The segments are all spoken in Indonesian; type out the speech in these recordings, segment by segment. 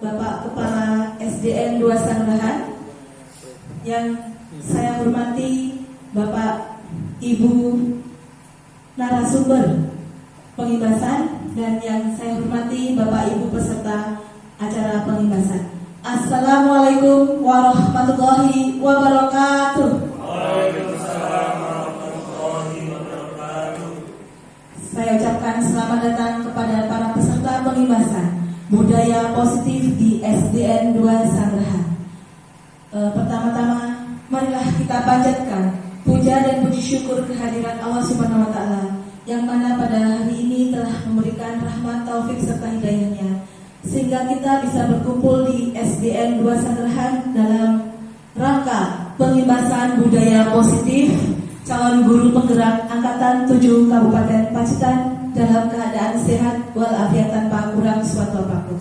Bapak Kepala SDN 2 Sanggrahan, yang saya hormati Bapak Ibu narasumber pengibasan, dan yang saya hormati Bapak Ibu peserta acara pengibasan. Assalamualaikum warahmatullahi wabarakatuh. Waalaikumsalam warahmatullahi wabarakatuh. Saya ucapkan selamat datang kepada para peserta pengibasan budaya positif di SDN 2 Sanggrahan. Pertama-tama, marilah kita panjatkan puja dan puji syukur kehadiran Allah Subhanahu wa Ta'ala, yang mana pada hari ini telah memberikan rahmat, taufik serta hidayahnya, sehingga kita bisa berkumpul di SDN 2 Sanggrahan dalam rangka pengibasan budaya positif calon guru penggerak angkatan 7 Kabupaten Pacitan dalam keadaan sehat walafiat tanpa kurang suatu apapun.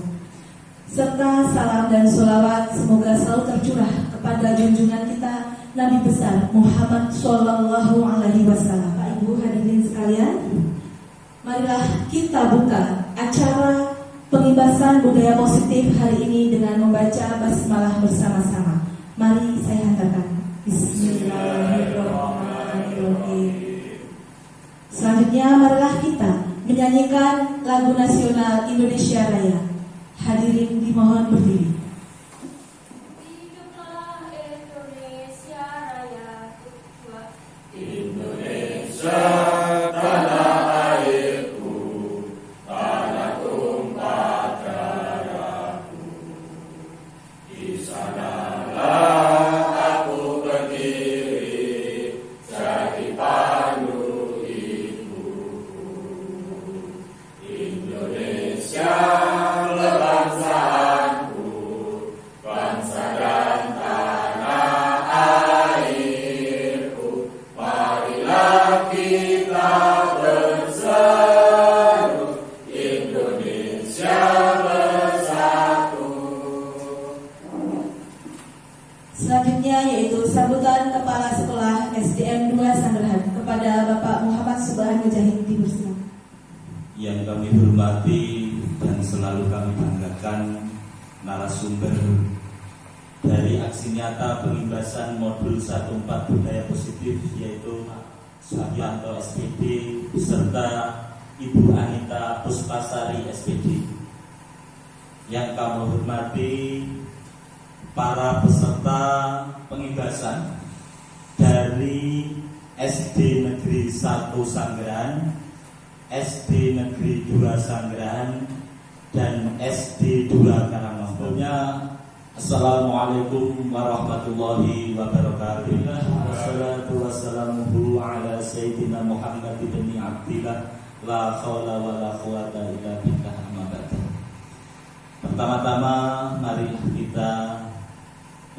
Serta salam dan sholawat semoga selalu tercurah kepada junjungan kita Nabi besar Muhammad Sallallahu Alaihi Wasallam. Pak Ibu hadirin sekalian, marilah kita buka acara pengibasan budaya positif hari ini dengan membaca basmalah bersama-sama. Mari saya hantarkan. Bismillahirrahmanirrahim. Selanjutnya marilah kita menyanyikan lagu nasional Indonesia Raya. Hadirin dimohon berdiri. Hiduplah Indonesia Raya. Indonesia tanah airku, tanah tumpah darahku. Di sanalah aku berdiri, jadi pandu ibuku. Indonesia bangsaanku, bangsa dan tanah airku. Marilah kita berseru, Indonesia bersatu. Selanjutnya yaitu sambutan Kepala Sekolah SDN 2 Sanggrahan kepada Bapak Muhammad Subhan Mujahid Dibursina. Yang kami hormati dan selalu kami banggakan narasumber dari aksi nyata pengibasan modul 14 budaya positif, yaitu Suharyanto SPD beserta Ibu Anita Puspasari SPD. Yang kami hormati para peserta pengibasan dari SD Negeri 1 Sanggrahan, SD Negeri 2 Sanggrahan, dan SD 2 Karangmangu. Assalamualaikum warahmatullahi wabarakatuh. Wassalatu wassalamu ala sayyidina Muhammad ibn Abdillah, la haula wa la quwata illa billah, amma ba'du. Pertama-tama mari kita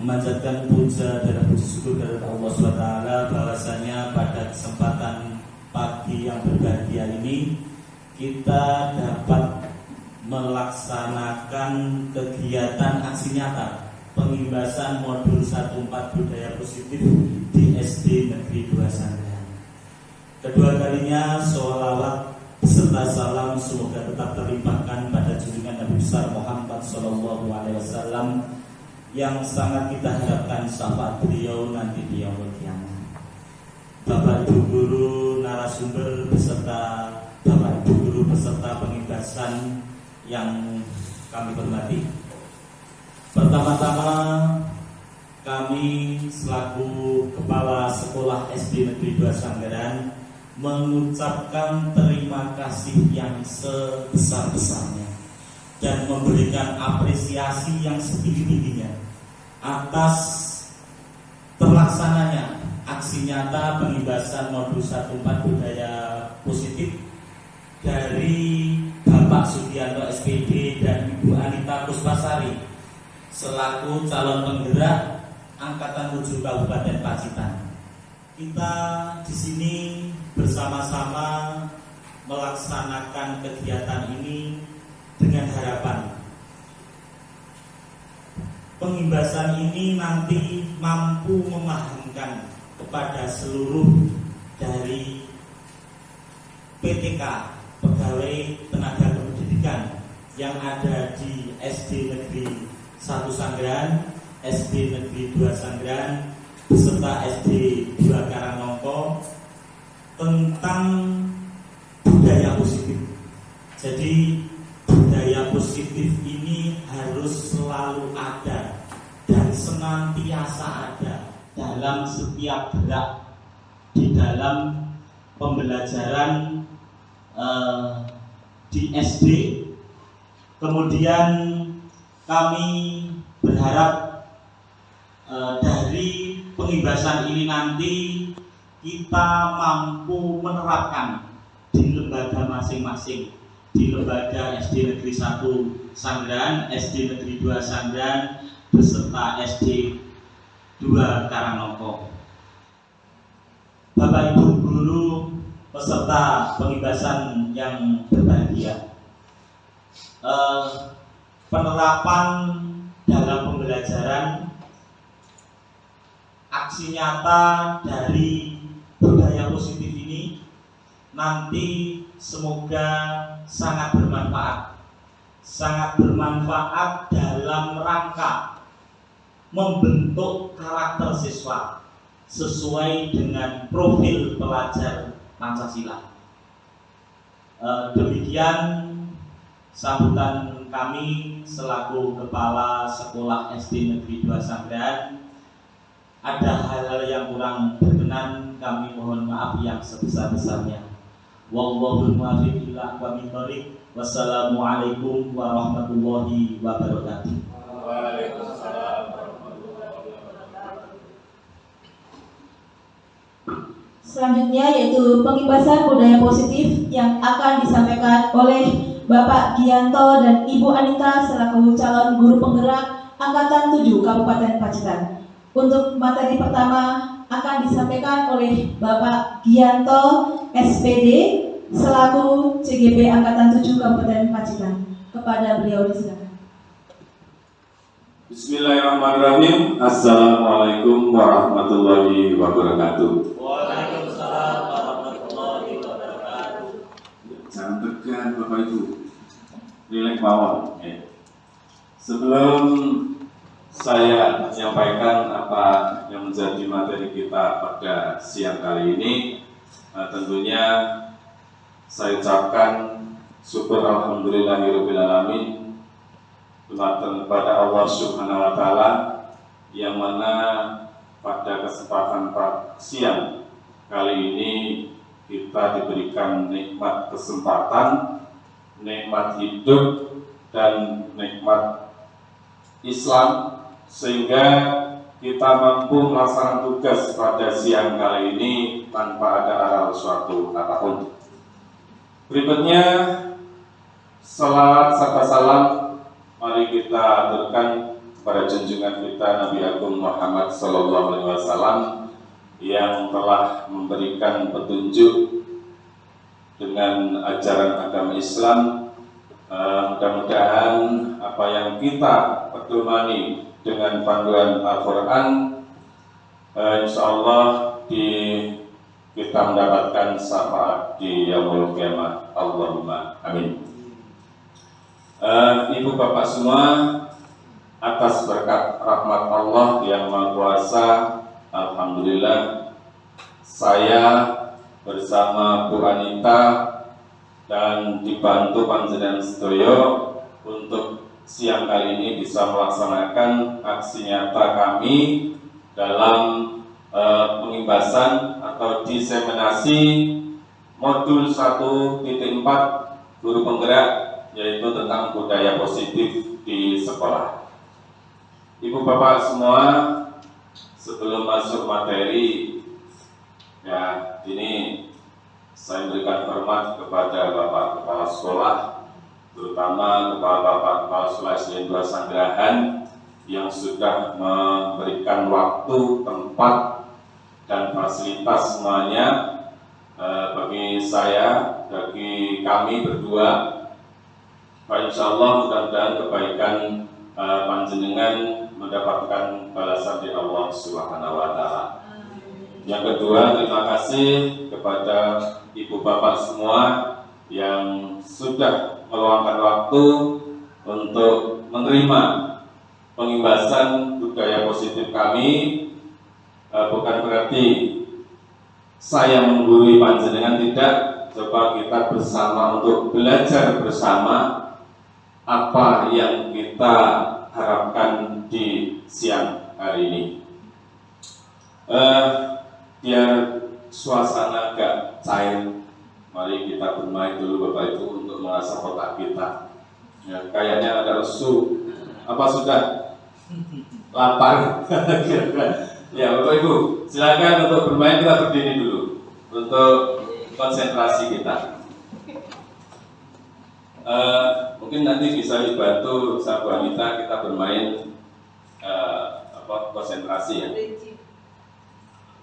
memanjatkan puja dan puji syukur kepada Allah SWT bahwasanya pada kesempatan pagi yang berbahagia ini kita dapat melaksanakan kegiatan aksi nyata pengibasan modul 14 budaya positif di SD Negeri 2 Sanggrahan. Kedua kalinya sholawat beserta salam semoga tetap terlimpahkan pada junjungan Nabi besar Muhammad Sallallahu Alaihi Wasallam yang sangat kita harapkan syafaat beliau nanti di yaumul qiyamah. Bapak Ibu guru narasumber beserta Bapak Ibu guru peserta pengibasan yang kami hormati. Pertama-tama kami selaku Kepala Sekolah SD Negeri 2 Sanggrahan mengucapkan terima kasih yang sebesar-besarnya dan memberikan apresiasi yang setinggi-tingginya atas terlaksananya aksi nyata pengibasan modul 14 budaya positif dari Bapak Sugianto SPD dan Ibu Anita Puspasari selaku calon penggerak angkatan 7 Kabupaten Pacitan. Kita di sini bersama-sama melaksanakan kegiatan ini dengan harapan pengimbasan ini nanti mampu memahamkan kepada seluruh dari PTK, pegawai tenaga kependidikan yang ada di SD Negeri 1 Sanggeran, SD Negeri 2 Sanggeran beserta SD 2 Karangnongko tentang budaya positif. Jadi budaya positif ini harus selalu ada dan senantiasa ada dalam setiap gerak di dalam pembelajaran di SD. Kemudian kami berharap dari pengibasan ini nanti kita mampu menerapkan di lembaga masing-masing, di lembaga SD Negeri 1 Sanggeran, SD Negeri 2 Sanggeran beserta SD 2 Karangnongko. Bapak Ibu guru peserta pengibasan yang berbahagia, penerapan dalam pembelajaran aksi nyata dari budaya positif ini nanti semoga sangat bermanfaat dalam rangka membentuk karakter siswa sesuai dengan profil pelajar Pancasila. Demikian sambutan kami selaku Kepala Sekolah SD Negeri 2 Sanggeran. Ada hal-hal yang kurang berkenan, kami mohon maaf yang sebesar-besarnya. Wallahul muwaffiq ila aqwamit thoriq. Wassalamualaikum warahmatullahi wabarakatuh. Waalaikumsalam warahmatullahi wabarakatuh. Selanjutnya yaitu pengibasan budaya positif yang akan disampaikan oleh Bapak Gianto dan Ibu Anita selaku calon guru penggerak Angkatan 7 Kabupaten Pacitan. Untuk materi pertama akan disampaikan oleh Bapak Gianto SPD selaku CGP Angkatan 7 Kabupaten Pacitan. Kepada beliau disilakan. Bismillahirrahmanirrahim. Assalamualaikum warahmatullahi wabarakatuh. Waalaikumsalam warahmatullahi wabarakatuh. Jangan tegang Bapak Ibu, rileks mawon. Sebelum saya menyampaikan apa yang menjadi materi kita pada siang kali ini, tentunya saya ucapkan syukur alhamdulillahirabbil alamin kepada Allah Subhanahu wa taala yang mana pada kesempatan siang kali ini kita diberikan nikmat kesempatan, nikmat hidup dan nikmat Islam sehingga kita mampu melaksanakan tugas pada siang kali ini tanpa ada aral suatu apapun. Berikutnya salawat serta salam mari kita aturkan pada junjungan kita Nabi Agung Muhammad SAW yang telah memberikan petunjuk dengan ajaran agama Islam. Mudah-mudahan apa yang kita pedomani dengan panduan Al-Quran, insya Allah kita mendapatkan syafaat di yaumul qiyamah. Allahumma amin. Ibu bapak semua, atas berkat rahmat Allah yang Maha Kuasa, alhamdulillah saya bersama Bu Anita dan dibantu panjenengan sedaya untuk siang kali ini bisa melaksanakan aksi nyata kami dalam pengibasan atau diseminasi modul 1.4 guru penggerak, yaitu tentang budaya positif di sekolah. Ibu bapak semua, sebelum masuk materi, ya ini saya berikan hormat kepada Bapak Kepala Sekolah, terutama kepada Bapak Kepala Sekolah SD 2 Sanggeran yang sudah memberikan waktu, tempat, dan fasilitas semuanya bagi saya, bagi kami berdua. Insya Allah mudah-mudahan kebaikan panjenengan mendapatkan balasan di Allah Subhanahu wa Ta'ala. Yang kedua, terima kasih kepada ibu bapak semua yang sudah meluangkan waktu untuk menerima pengimbasan budaya positif kami bukan berarti saya menggurui panjenengan, tidak. Coba kita bersama untuk belajar bersama apa yang kita harapkan di siang hari ini. Biar suasana agak cair, mari kita bermain dulu Bapak Ibu untuk mengasah otak kita. Ya, kayaknya ada lesu. Apa sudah lapar? Ya Bapak Ibu, silakan untuk bermain, kita berdiri dulu untuk konsentrasi kita. Mungkin nanti bisa dibantu Sahabat Wanita kita bermain konsentrasi ya.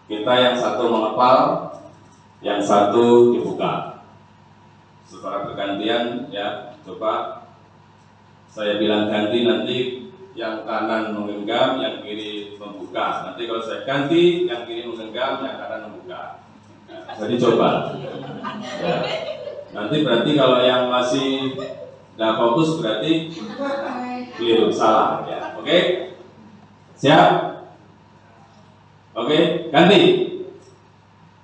Kita yang satu mengepal, yang satu dibuka. Secara bergantian ya. Coba saya bilang ganti, nanti yang kanan menggenggam, yang kiri membuka. Nanti kalau saya ganti, yang kiri menggenggam, yang kanan membuka. Nah, jadi coba. Ya. Nanti berarti kalau yang masih nggak fokus berarti keliru, salah ya. Oke? Siap? Oke, ganti.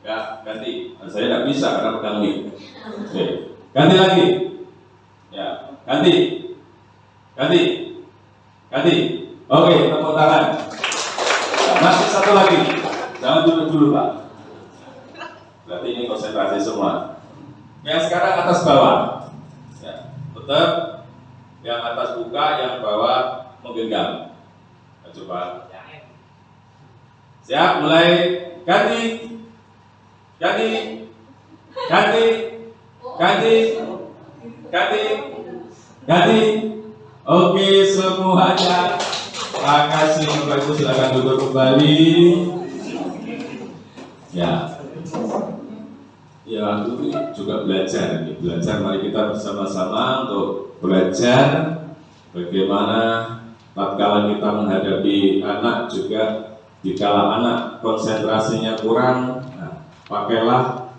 Ya, ganti. Nah, saya nggak bisa karena pegang mic. Oke, ganti lagi. Ya, ganti. Ganti. Ganti. Oke, tepuk tangan. Nah, masih satu lagi. Jangan duduk dulu, Pak. Berarti ini konsentrasi semua. Yang sekarang atas bawah. Ya, tetap yang atas buka, yang bawah menggenggam. Nah, coba. Siap, mulai. Ganti. Ganti. Ganti. Ganti. Ganti. Ganti. Oke semuanya. Terima kasih Bapak Ibu, silakan duduk kembali. Ya. Ya, itu juga belajar. Belajar, mari kita bersama-sama untuk belajar bagaimana tatkala kita menghadapi anak, juga dikala anak konsentrasinya kurang, nah, pakailah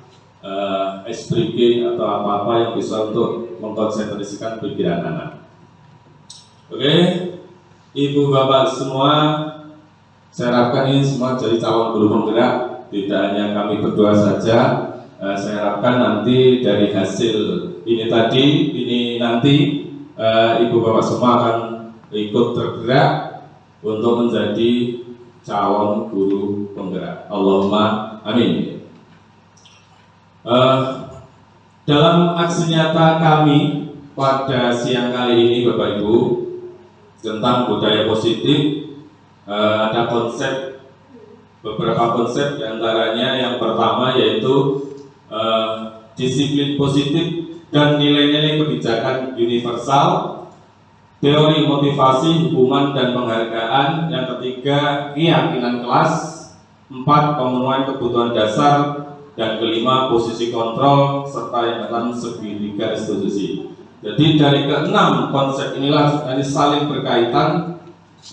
SPG atau apa-apa yang bisa untuk mengkonsentrasikan pikiran anak. Oke, Ibu Bapak semua, saya harapkan ini semua jadi calon guru penggerak. Tidak hanya kami berdua saja. Saya harapkan nanti dari hasil ini tadi, ini nanti Ibu Bapak semua akan ikut tergerak untuk menjadi calon guru penggerak. Allahumma amin. Dalam aksi nyata kami pada siang kali ini Bapak Ibu tentang budaya positif, ada konsep, beberapa konsep, diantaranya yang pertama yaitu disiplin positif dan nilai-nilai kebijakan universal, teori motivasi, hukuman dan penghargaan. Yang ketiga, keyakinan kelas. 4, pemenuhan kebutuhan dasar. Dan kelima, posisi kontrol serta yang keenam, segitiga institusi. Jadi dari keenam konsep inilah ini saling berkaitan.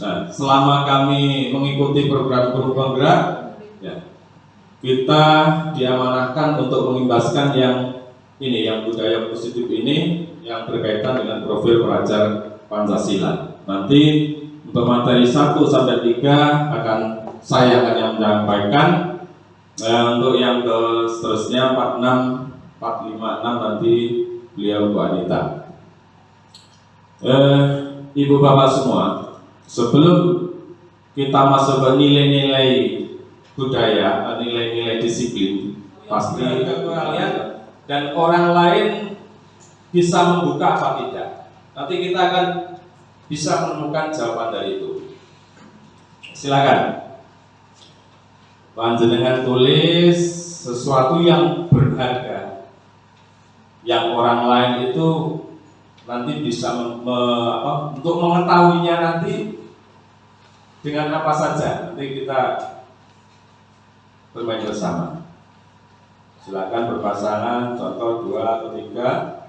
Nah, selama kami mengikuti program guru penggerak, ya, kita diamanahkan untuk mengimbaskan yang ini, yang budaya positif ini, yang berkaitan dengan profil pelajar Pancasila. Nanti untuk materi 1 sampai 3 akan saya yang menyampaikan. Untuk yang seterusnya 46, 456 nanti beliau Bu Anita. Ibu Bapak semua, sebelum kita masuk ke nilai-nilai budaya, nilai-nilai disiplin, pasti kalian dan orang lain bisa membuka apa tidak. Nanti kita akan bisa menemukan jawaban dari itu. Silakan. Panjenengan tulis sesuatu yang berharga, yang orang lain itu nanti bisa untuk mengetahuinya nanti dengan apa saja. Nanti kita bermain bersama. Silakan berpasangan, contoh 2 atau 3.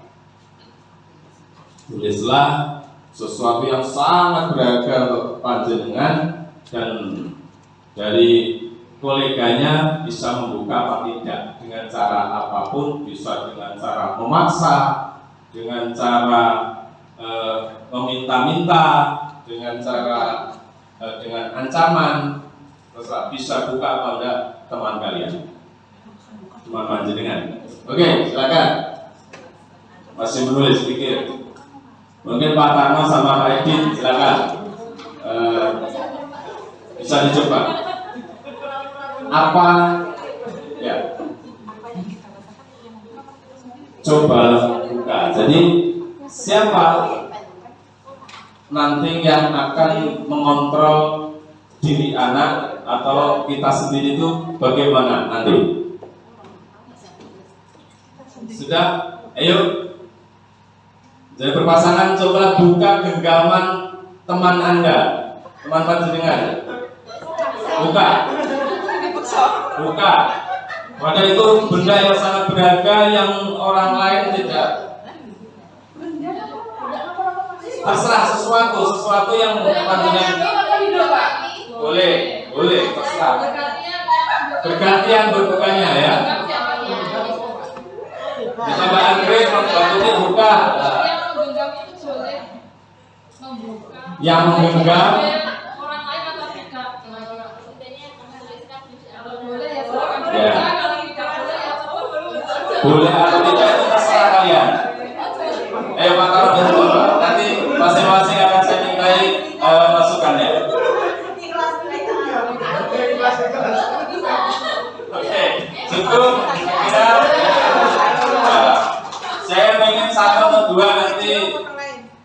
Tulislah sesuatu yang sangat berharga untuk panjenengan dan dari koleganya bisa membuka apa tidak dengan cara apapun, bisa dengan cara memaksa, dengan cara meminta-minta, dengan cara dengan ancaman, terserah bisa buka apa enggak teman kalian, teman panjenengan. Oke, silakan. Masih menulis pikir. Mungkin Pak Tarno sama Pak Edin, silakan. Bisa dicoba. Apa? Ya. Coba buka. Jadi siapa nanti yang akan mengontrol diri anak atau kita sendiri itu bagaimana nanti? Sudah? Ayo. Jadi berpasangan coba buka genggaman teman Anda, teman panjenengan. Buka. Buka. Padahal itu benda yang sangat berharga yang orang lain tidak. Terserah sesuatu yang panjenengan. Boleh, terserah. Bergantian berbukanya ya. Bisa Mbak Andre membantunya buka. Yang menggenggam orang lain atau tidak? Ya. Boleh atau tidak itu terserah kalian. Ayo Pak Tarno dan Bapak, nanti masing-masing akan saya mintai masukannya. Oke, cukup. Saya ingin satu atau dua nanti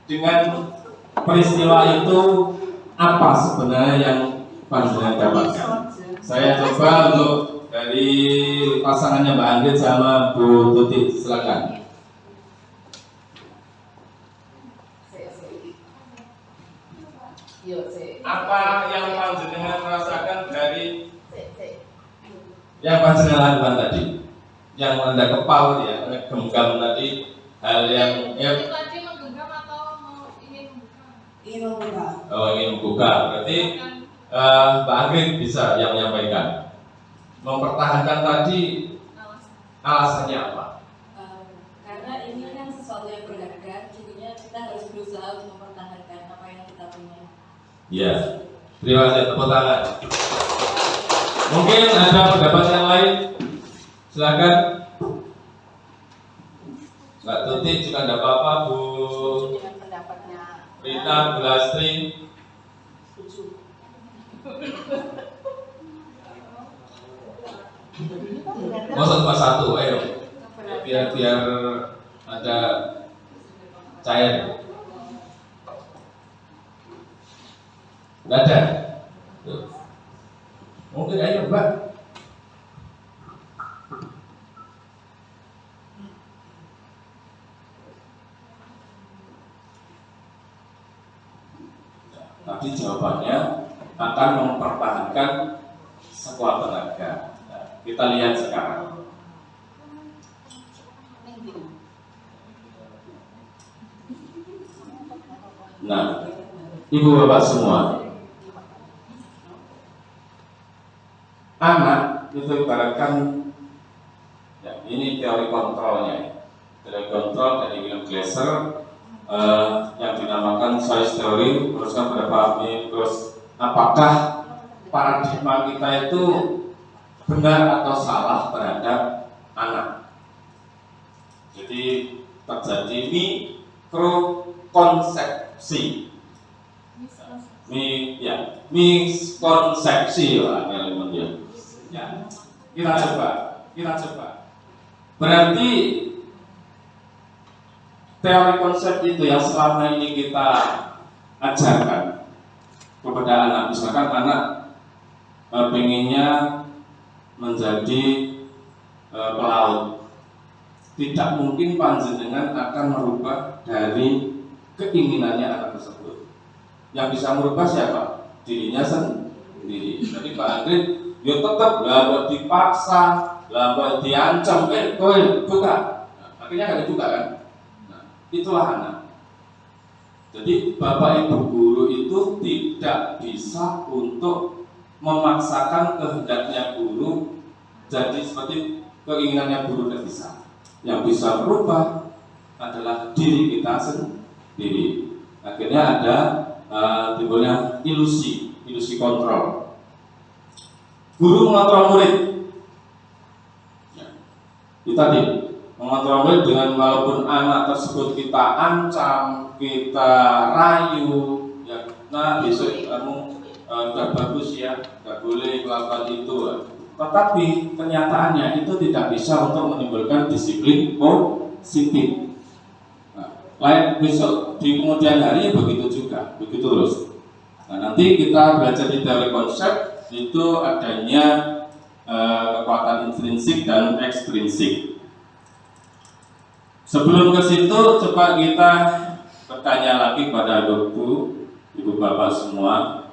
dengan peristiwa itu apa sebenarnya yang panjenengan dapatkan. Saya coba untuk dari pasangannya Mbak Andrit sama Bu Tuti, silakan. Apa yang panjenengan rasakan dari yang panjenengan lakukan tadi, yang Anda kepal ya, genggam tadi, hal yang Jadi tadi menggenggam atau ingin membuka? ingin membuka, berarti Mbak Andrit bisa yang menyampaikan. Mempertahankan tadi alasannya apa? Karena ini kan sesuatu yang berharga, jadinya kita harus berusaha untuk mempertahankan apa yang kita punya. Ya, terima kasih, tepuk tangan. Mungkin ada pendapat yang lain, silakan. Mbak Tuti juga ada apa-apa, Bu Dengan pendapatnya Rita, Bu Lastri. setuju. Masa cuma satu, ayo. Biar ada cair. Nggak ada. Tuh. Mungkin ayo Mbak. Tadi jawabannya akan mempertahankan sekuat tenaga. Nah, kita lihat sekarang. Nah, Ibu Bapak semua, anak itu ibaratkan, ya, ini teori kontrolnya. Teori kontrol dari William Glasser yang dinamakan size theory. Terus kan berapa terus apakah paradigma kita itu benar atau salah terhadap anak? Jadi terjadi miskonsepsi, miskonsepsi lah elemennya. Ya, kita coba. Berarti teori konsep itu yang selama ini kita ajarkan kepada anak, misalkan anak pengennya menjadi pelaut, tidak mungkin panjenengan akan merubah dari keinginannya anak tersebut. Yang bisa merubah siapa? Dirinya sendiri. Jadi Pak Andrit, ya tetap lah dipaksa, lah diancam, kowe buka. Nah, akhirnya nggak dibuka kan? Nah, itulah anak. Jadi Bapak Ibu guru itu tidak bisa untuk memaksakan kehendaknya guru jadi seperti keinginannya guru, tidak bisa. Yang bisa berubah adalah diri kita sendiri. Akhirnya ada timbulnya ilusi kontrol. Guru mengontrol murid. Ya. Itu tadi mengontrol murid dengan walaupun anak tersebut kita ancam, kita rayu, ya, nah besok kamu udah bagus ya, nggak boleh melakukan itu. Tetapi kenyataannya itu tidak bisa untuk menimbulkan disiplin positif. Lain besok di kemudian hari begitu juga, begitu terus. Nah, nanti kita belajar di teori konsep itu adanya kekuatan intrinsik dan ekstrinsik. Sebelum ke situ, coba kita bertanya lagi pada ibu bapak semua,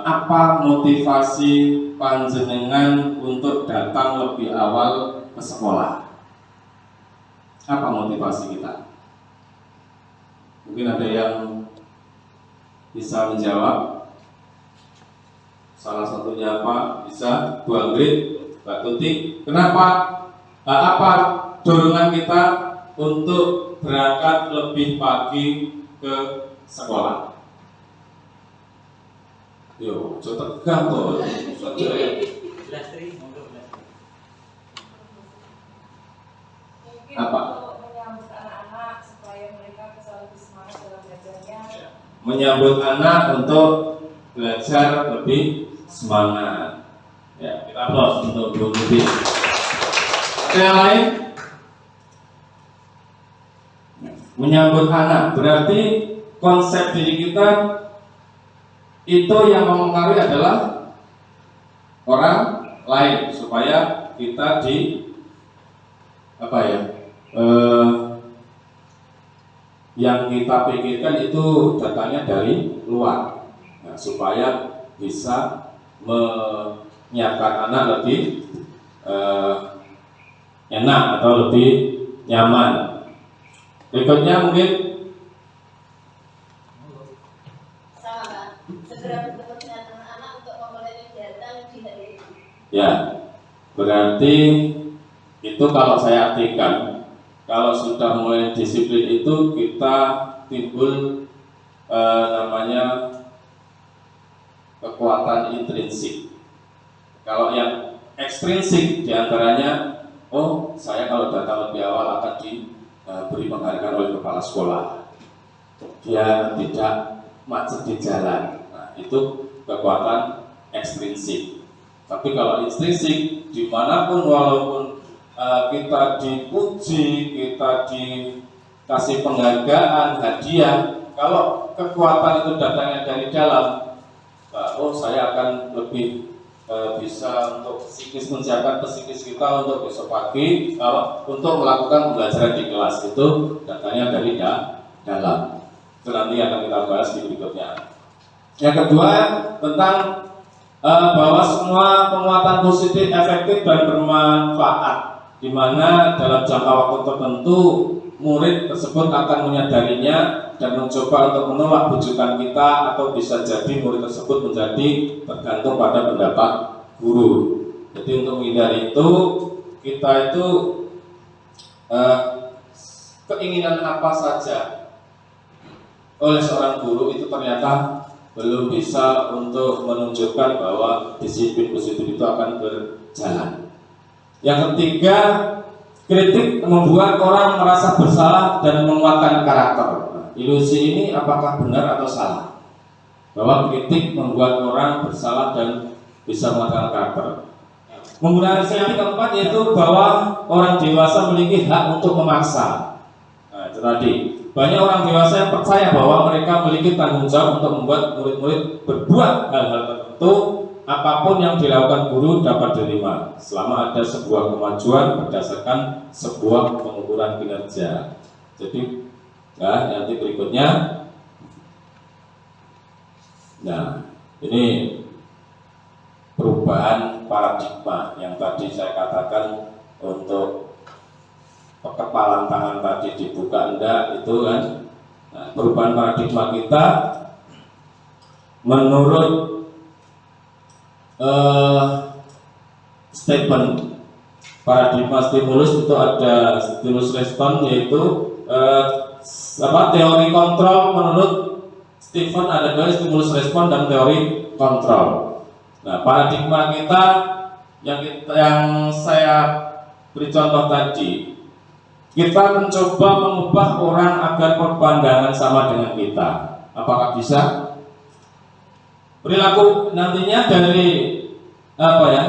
apa motivasi panjenengan untuk datang lebih awal ke sekolah? Apa motivasi kita? Mungkin ada yang bisa menjawab. Salah satunya apa? Bisa Bu Anggrit, Mbak Tuti. Kenapa? Apa dorongan kita untuk berangkat lebih pagi ke sekolah? Yo, coba tegang tuh. Mungkin Apa? untuk menyambut anak-anak supaya mereka bisa lebih semangat dalam belajarnya. Menyambut anak untuk belajar lebih semangat. Ya, kita aplaus untuk Bu Tuti. Ada yang lain? Menyambut anak berarti konsep diri kita itu yang mempengaruhi adalah orang lain supaya kita yang kita pikirkan itu datangnya dari luar, nah, supaya bisa menyiapkan anak lebih enak atau lebih nyaman. Berikutnya mungkin segera bertemu dengan anak-anak untuk memulai kegiatan di hari ini. ya, berarti itu kalau saya artikan, kalau sudah mulai disiplin itu kita timbul namanya kekuatan intrinsik. Kalau yang ekstrinsik diantaranya, oh saya kalau datang lebih awal akan diberi penghargaan oleh kepala sekolah, dia tidak macet di jalan. Nah, itu kekuatan ekstrinsik. Tapi kalau intrinsik, dimanapun walaupun kita dipuji, kita dikasih penghargaan, hadiah, kalau kekuatan itu datangnya dari dalam, oh saya akan lebih bisa untuk psikis, menyiapkan psikis kita untuk besok pagi, kalau untuk melakukan pembelajaran di kelas itu datangnya dari dalam. Itu nanti akan kita bahas di berikutnya. Yang kedua tentang bahwa semua penguatan positif efektif dan bermanfaat, di mana dalam jangka waktu tertentu murid tersebut akan menyadarinya dan mencoba untuk menolak bujukan kita, atau bisa jadi murid tersebut menjadi tergantung pada pendapat guru. Jadi untuk menghindari itu, kita itu keinginan apa saja oleh seorang guru itu ternyata belum bisa untuk menunjukkan bahwa disiplin positif itu akan berjalan. Yang ketiga, kritik membuat orang merasa bersalah dan menguatkan karakter. Ilusi ini apakah benar atau salah? Bahwa kritik membuat orang bersalah dan bisa menguatkan karakter. Menggunakan yang keempat yaitu bahwa orang dewasa memiliki hak untuk memaksa. Nah, itu tadi. Banyak orang dewasa yang percaya bahwa mereka memiliki tanggung jawab untuk membuat murid-murid berbuat hal-hal tertentu. Apapun yang dilakukan guru dapat diterima selama ada sebuah kemajuan berdasarkan sebuah pengukuran kinerja. Jadi, ya, nanti berikutnya. Nah, ini perubahan paradigma yang tadi saya katakan untuk kepalan tangan tadi dibuka enggak itu kan. Nah, perubahan paradigma kita menurut statement paradigma stimulus itu ada stimulus respon, yaitu teori kontrol menurut Stephen ada dua, stimulus respon dan teori kontrol. Nah, paradigma kita yang saya beri contoh tadi, kita mencoba mengubah orang agar berpandangan sama dengan kita. Apakah bisa? Perilaku nantinya dari apa ya?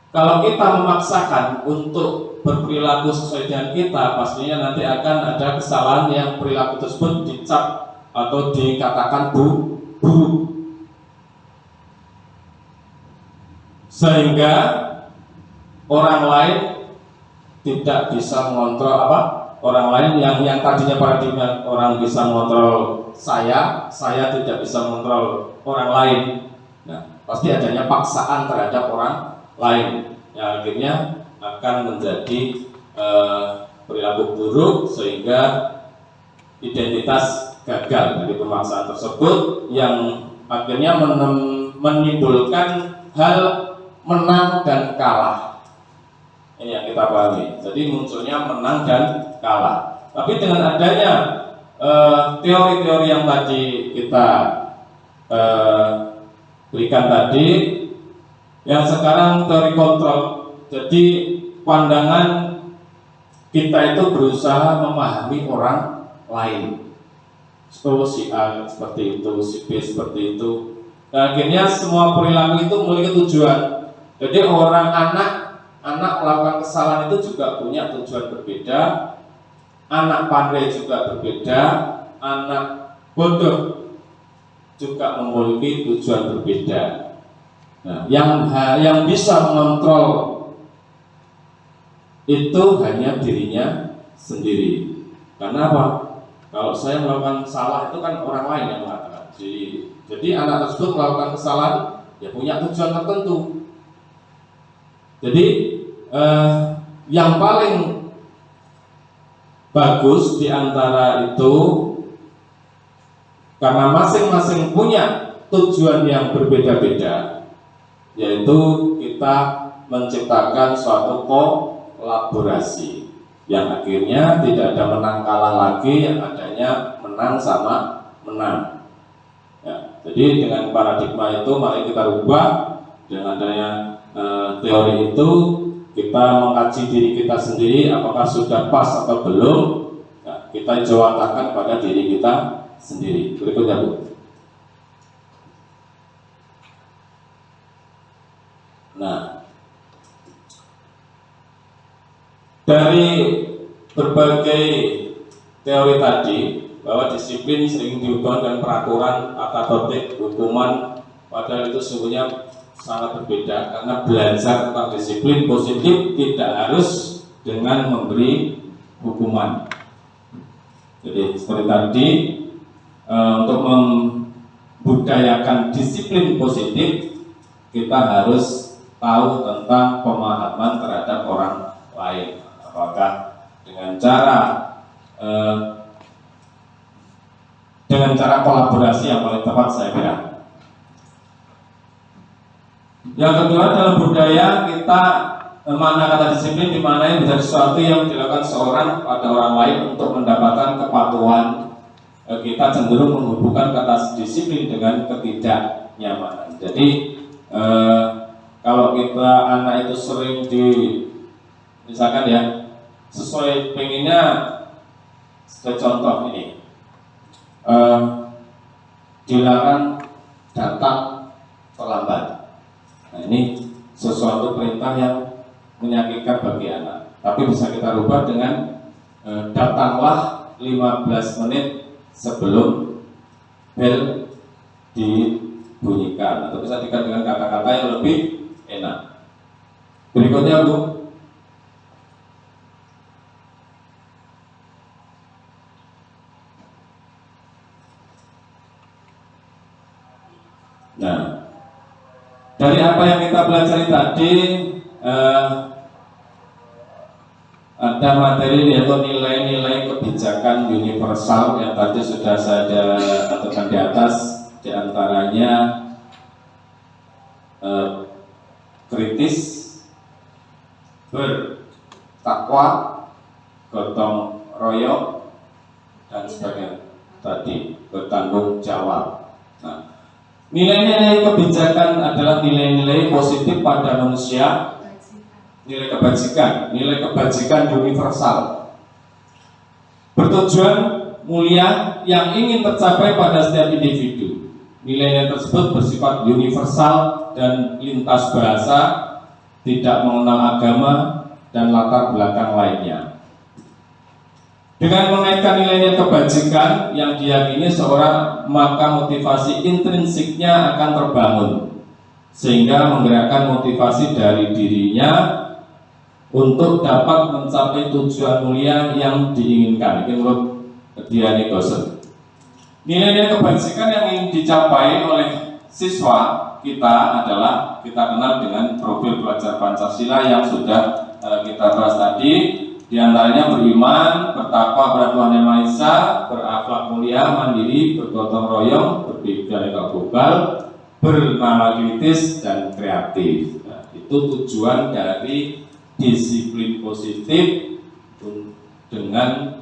Kalau kita memaksakan untuk berperilaku sesuai dengan kita, pastinya nanti akan ada kesalahan yang perilaku tersebut dicap atau dikatakan buruk. Sehingga orang lain tidak bisa mengontrol orang lain yang tadinya paradigma orang bisa mengontrol saya tidak bisa mengontrol orang lain. Nah, pasti adanya paksaan terhadap orang lain yang akhirnya akan menjadi perilaku buruk sehingga identitas gagal dari pemaksaan tersebut yang akhirnya menimbulkan hal menang dan kalah. Ini yang kita pahami. Jadi munculnya menang dan kalah. Tapi dengan adanya teori-teori yang tadi kita berikan tadi, yang sekarang teori kontrol. Jadi pandangan kita itu berusaha memahami orang lain. So, si A seperti itu, si B seperti itu. Nah, akhirnya semua perilaku itu memiliki tujuan. Jadi anak melakukan kesalahan itu juga punya tujuan berbeda. Anak pandai juga berbeda. Anak bodoh juga memiliki tujuan berbeda. Nah, yang bisa mengontrol itu hanya dirinya sendiri. Karena apa? Kalau saya melakukan salah itu kan orang lain yang melakukan. Jadi anak tersebut melakukan kesalahan ya punya tujuan tertentu. Jadi yang paling bagus di antara itu karena masing-masing punya tujuan yang berbeda-beda, yaitu kita menciptakan suatu kolaborasi yang akhirnya tidak ada menang kalah lagi, yang adanya menang sama menang. Ya, jadi dengan paradigma itu mari kita rubah. Dengan adanya teori itu kita mengkaji diri kita sendiri apakah sudah pas atau belum. Ya, kita jawabkan pada diri kita sendiri. Berikutnya Bu. Nah, dari berbagai teori tadi bahwa disiplin sering dihubungkan dengan peraturan, tata tertib, hukuman, padahal itu sesungguhnya sangat berbeda karena belajar tentang disiplin positif tidak harus dengan memberi hukuman. Jadi seperti tadi untuk membudayakan disiplin positif kita harus tahu tentang pemahaman terhadap orang lain. Apakah dengan cara kolaborasi yang paling tepat saya kira. Yang kedua dalam budaya kita makna kata disiplin dimaknai menjadi sesuatu yang dilakukan seorang pada orang lain untuk mendapatkan kepatuhan. Kita cenderung menghubungkan kata disiplin dengan ketidaknyamanan. Jadi kalau kita anak itu sering misalkan ya sesuai pengennya, sebagai contoh ini dilarang datang terlambat. Nah, ini sesuatu perintah yang menyakitkan bagi anak. Tapi bisa kita rubah dengan datanglah 15 menit sebelum bel dibunyikan, atau bisa diganti dengan kata-kata yang lebih enak. Berikutnya Bu. Nah, dari apa yang kita pelajari tadi ada materi yaitu nilai-nilai kebijakan universal yang tadi sudah saya tentukan di atas. Di antaranya kritis, bertakwa, gotong royong dan sebagainya. tadi, bertanggung jawab. Nah, nilai-nilai kebijakan adalah nilai-nilai positif pada manusia, nilai kebajikan universal, bertujuan mulia yang ingin tercapai pada setiap individu. Nilai-nilai tersebut bersifat universal dan lintas bahasa, tidak mengenal agama dan latar belakang lainnya. Dengan menaikkan nilai-nilai kebajikan yang diyakini seorang, maka motivasi intrinsiknya akan terbangun, sehingga menggerakkan motivasi dari dirinya untuk dapat mencapai tujuan mulia yang diinginkan. Ini menurut Diane Gosen. Nilai-nilai kebajikan yang ingin dicapai oleh siswa kita adalah, kita kenal dengan profil pelajar Pancasila yang sudah kita bahas tadi. Di antaranya beriman, bertakwa pada Tuhan Yang Maha Esa, berakhlak mulia, mandiri, bergotong royong, berbeda global, bernama kritis dan kreatif. Nah, itu tujuan dari disiplin positif dengan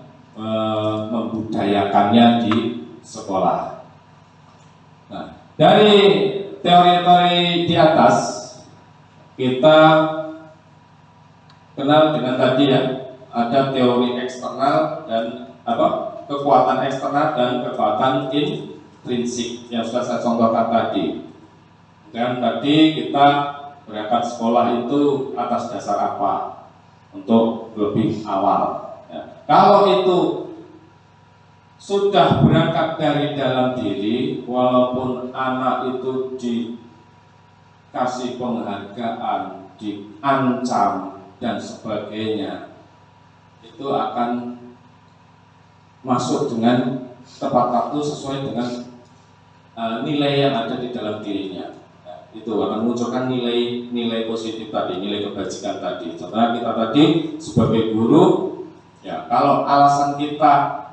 membudayakannya di sekolah. Nah, dari teori-teori di atas kita kenal dengan tadi ya, ada teori eksternal dan kekuatan eksternal dan kekuatan intrinsik yang sudah saya contohkan tadi. Dan tadi kita berangkat sekolah itu atas dasar apa? Untuk lebih awal. Ya. Kalau itu sudah berangkat dari dalam diri, walaupun anak itu dikasih penghargaan, diancam dan sebagainya, itu akan masuk dengan tepat waktu sesuai dengan nilai yang ada di dalam dirinya. Ya, itu akan munculkan nilai positif tadi, nilai kebajikan tadi. Contohnya kita tadi sebagai guru, ya kalau alasan kita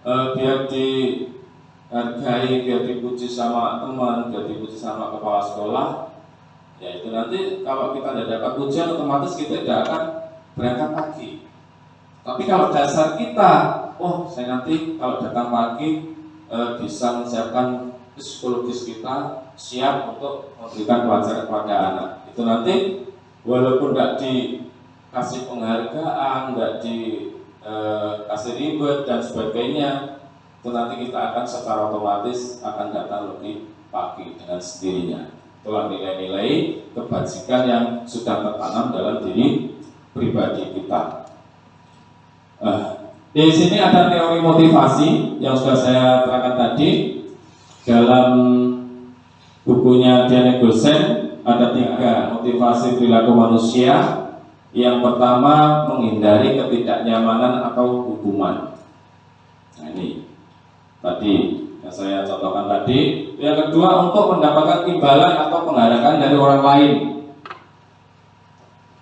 biar dihargai, biar dipuji sama teman, biar dipuji sama kepala sekolah, ya itu nanti kalau kita tidak dapat pujian, otomatis kita tidak akan berangkat pagi. Tapi kalau dasar kita, saya nanti kalau datang pagi bisa menyiapkan psikologis kita siap untuk memberikan pelajaran kepada anak. Itu nanti walaupun tidak dikasih penghargaan, tidak dikasih reward dan sebagainya, itu nanti kita akan secara otomatis akan datang lebih pagi dengan sendirinya. Itulah nilai-nilai kebajikan yang sudah tertanam dalam diri pribadi kita. Di sini ada teori motivasi yang sudah saya terangkan tadi. Dalam bukunya Diane Gosen ada 3 motivasi perilaku manusia. Yang pertama, menghindari ketidaknyamanan atau hukuman. Nah ini tadi yang saya contohkan tadi. Yang kedua, untuk mendapatkan imbalan atau penghargaan dari orang lain.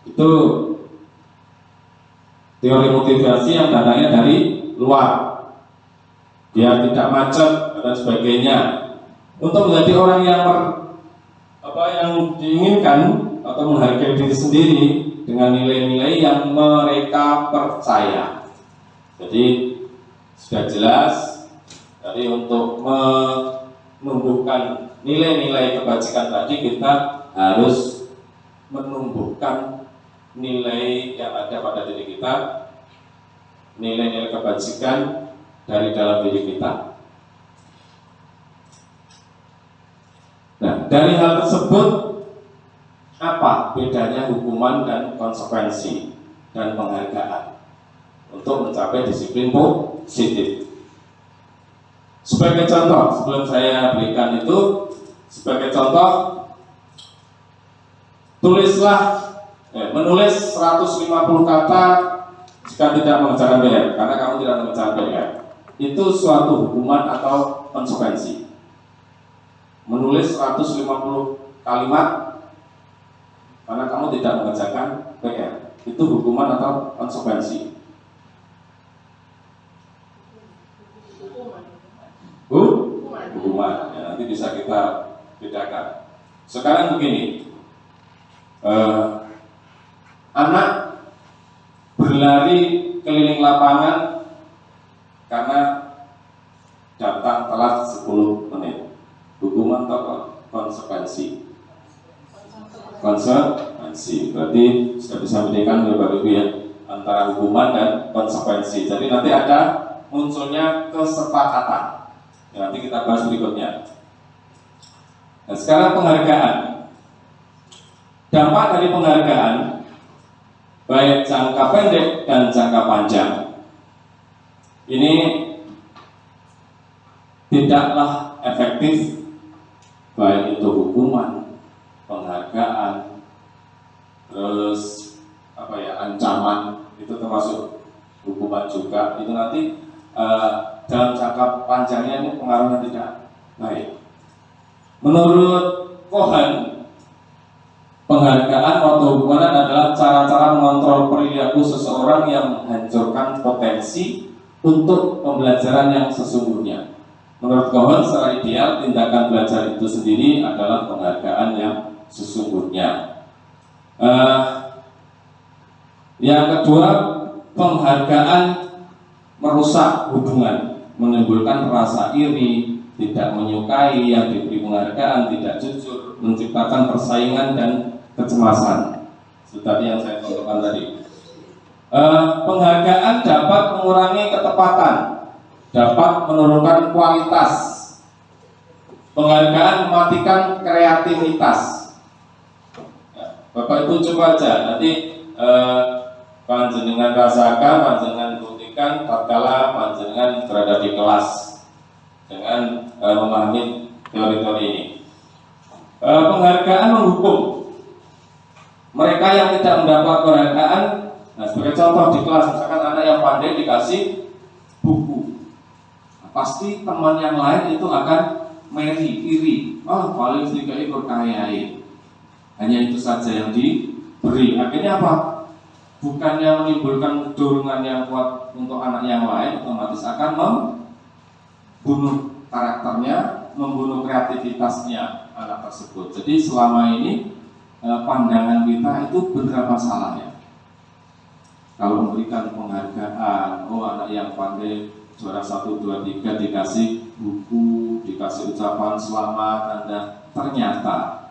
Itu teori motivasi yang datangnya dari luar, dia tidak macet dan sebagainya. Untuk menjadi orang yang yang diinginkan atau menghargai diri sendiri dengan nilai-nilai yang mereka percaya. Jadi sudah jelas. Jadi untuk menumbuhkan nilai-nilai kebajikan tadi, kita harus menumbuhkan nilai yang ada pada diri kita, nilai-nilai kebajikan dari dalam diri kita. Nah, dari hal tersebut, apa bedanya hukuman dan konsekuensi dan penghargaan untuk mencapai disiplin positif? Sebagai contoh, sebelum saya berikan itu, sebagai contoh, menulis 150 kata jika tidak mengerjakan PR, karena kamu tidak mengerjakan PR. Itu suatu hukuman atau konsekuensi. Menulis 150 kalimat karena kamu tidak mengerjakan PR, itu hukuman atau konsekuensi? Hukuman. Ya, nanti bisa kita bedakan. Sekarang begini, anak berlari keliling lapangan karena dapat konsekuensi? Konsekuensi. Berarti sudah bisa membedakan Bapak Ibu ya antara hukuman dan konsekuensi. Jadi nanti ada munculnya kesepakatan. Ya, nanti kita bahas berikutnya. Nah, sekarang penghargaan. Dampak dari penghargaan baik jangka pendek dan jangka panjang ini tidaklah efektif, baik itu hukuman, penghargaan, terus ancaman, itu termasuk hukuman juga. Itu nanti dalam jangka panjangnya ini pengaruhnya tidak baik. Menurut Cohen, penghargaan atau hukuman adalah cara-cara mengontrol perilaku seseorang yang menghancurkan potensi untuk pembelajaran yang sesungguhnya. Menurut Cohen, secara ideal tindakan belajar itu sendiri adalah penghargaan yang sesungguhnya. Yang kedua, penghargaan merusak hubungan, menimbulkan rasa iri, tidak menyukai yang diberi penghargaan, tidak jujur, menciptakan persaingan dan kecemasan. Seperti yang saya contohkan tadi. Penghargaan dapat mengurangi ketepatan, dapat menurunkan kualitas. Penghargaan mematikan kreativitas. Ya, Bapak Ibu coba aja nanti panjenengan rasakan, panjenengan buktikan tatkala panjenengan berada di kelas dengan memahami teori-teori ini. Penghargaan menghukum mereka yang tidak mendapat penghargaan. Nah, sebagai contoh di kelas, misalkan anak yang pandai dikasih buku, nah, pasti teman yang lain itu akan iri. Oh, paling sedikit ikut kayai. Hanya itu saja yang diberi. Akhirnya apa? Bukannya menimbulkan dorongan yang kuat untuk anak yang lain, otomatis akan membunuh karakternya, membunuh kreativitasnya anak tersebut. Jadi selama ini pandangan kita itu benar apa salahnya? Kalau memberikan penghargaan, oh anak yang pandai juara 1, 2, 3 dikasih buku, dikasih ucapan selamat, dan ternyata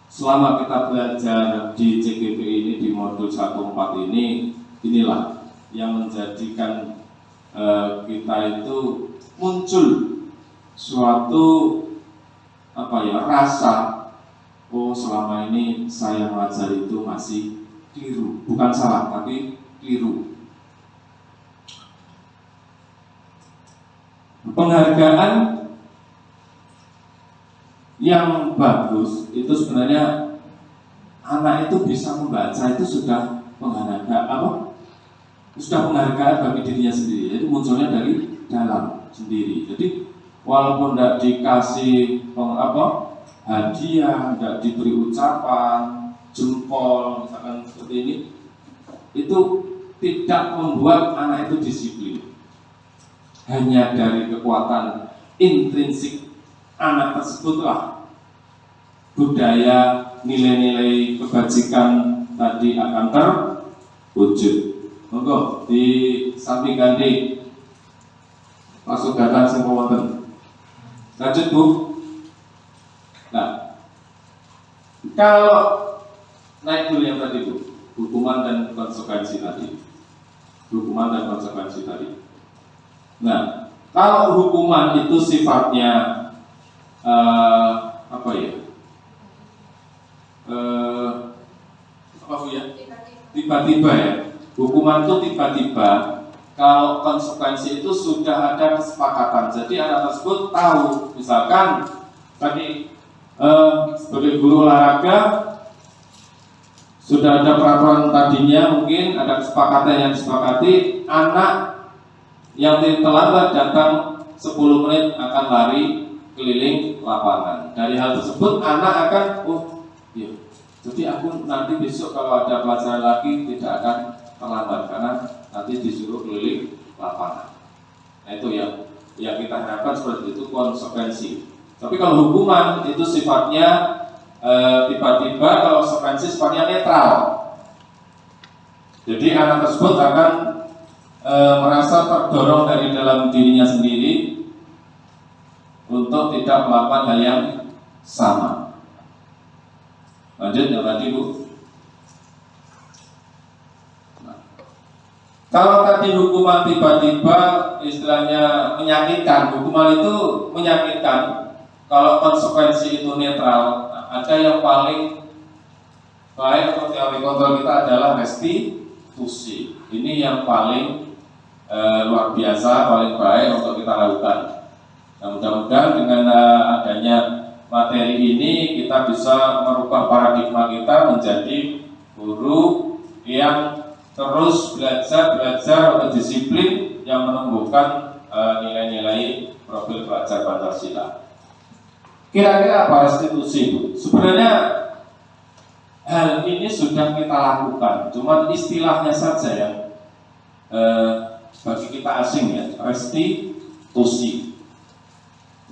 selama kita belajar di CGP ini di modul 14 ini, inilah yang menjadikan kita itu muncul suatu rasa, oh selama ini saya mengajar itu masih keliru, bukan salah tapi keliru. Penghargaan yang bagus itu sebenarnya anak itu bisa membaca itu sudah penghargaan sudah penghargaan bagi dirinya sendiri. Itu munculnya dari dalam sendiri. Jadi walaupun tidak dikasih hadiah, tidak diberi ucapan, jempol misalkan seperti ini, itu tidak membuat anak itu disiplin. Hanya dari kekuatan intrinsik anak tersebutlah budaya nilai-nilai kebajikan tadi akan terwujud. Monggo di samping ganti masuk datang semua wonten. Lanjut Bu. Nah, kalau naik dulu yang tadi Bu, hukuman dan konsekuensi tadi. Hukuman dan konsekuensi tadi. Nah, kalau hukuman itu sifatnya tiba-tiba ya. Hukuman itu tiba-tiba. Kalau konsekuensi itu sudah ada kesepakatan. Jadi anak tersebut tahu, misalkan tadi sebagai guru olahraga sudah ada peraturan tadinya, mungkin ada kesepakatan yang disepakati, anak yang terlambat datang 10 menit akan lari keliling lapangan. Dari hal tersebut anak akan jadi aku nanti besok kalau ada pelajaran lagi tidak akan terlambat karena nanti disuruh keliling lapangan. Nah itu yang kita harapkan seperti itu konsekuensi. Tapi kalau hukuman itu sifatnya tiba-tiba, kalau konsekuensi sifatnya netral. Jadi anak tersebut akan merasa terdorong dari dalam dirinya sendiri untuk tidak melakukan hal yang sama. Lanjut yang tadi Bu. Kalau tadi hukuman tiba-tiba istilahnya menyakitkan, hukuman itu menyakitkan. Kalau konsekuensi itu netral, ada yang paling baik untuk teori kontrol kita adalah restitusi. Ini yang paling luar biasa, paling baik untuk kita lakukan. Nah, mudah-mudahan dengan adanya materi ini kita bisa merubah paradigma kita menjadi guru yang terus belajar untuk disiplin yang menumbuhkan nilai-nilai profil pelajar Pancasila. Kira-kira apa restitusi Bu? Sebenarnya hal ini sudah kita lakukan, cuma istilahnya saja yang bagi kita asing ya. Restitusi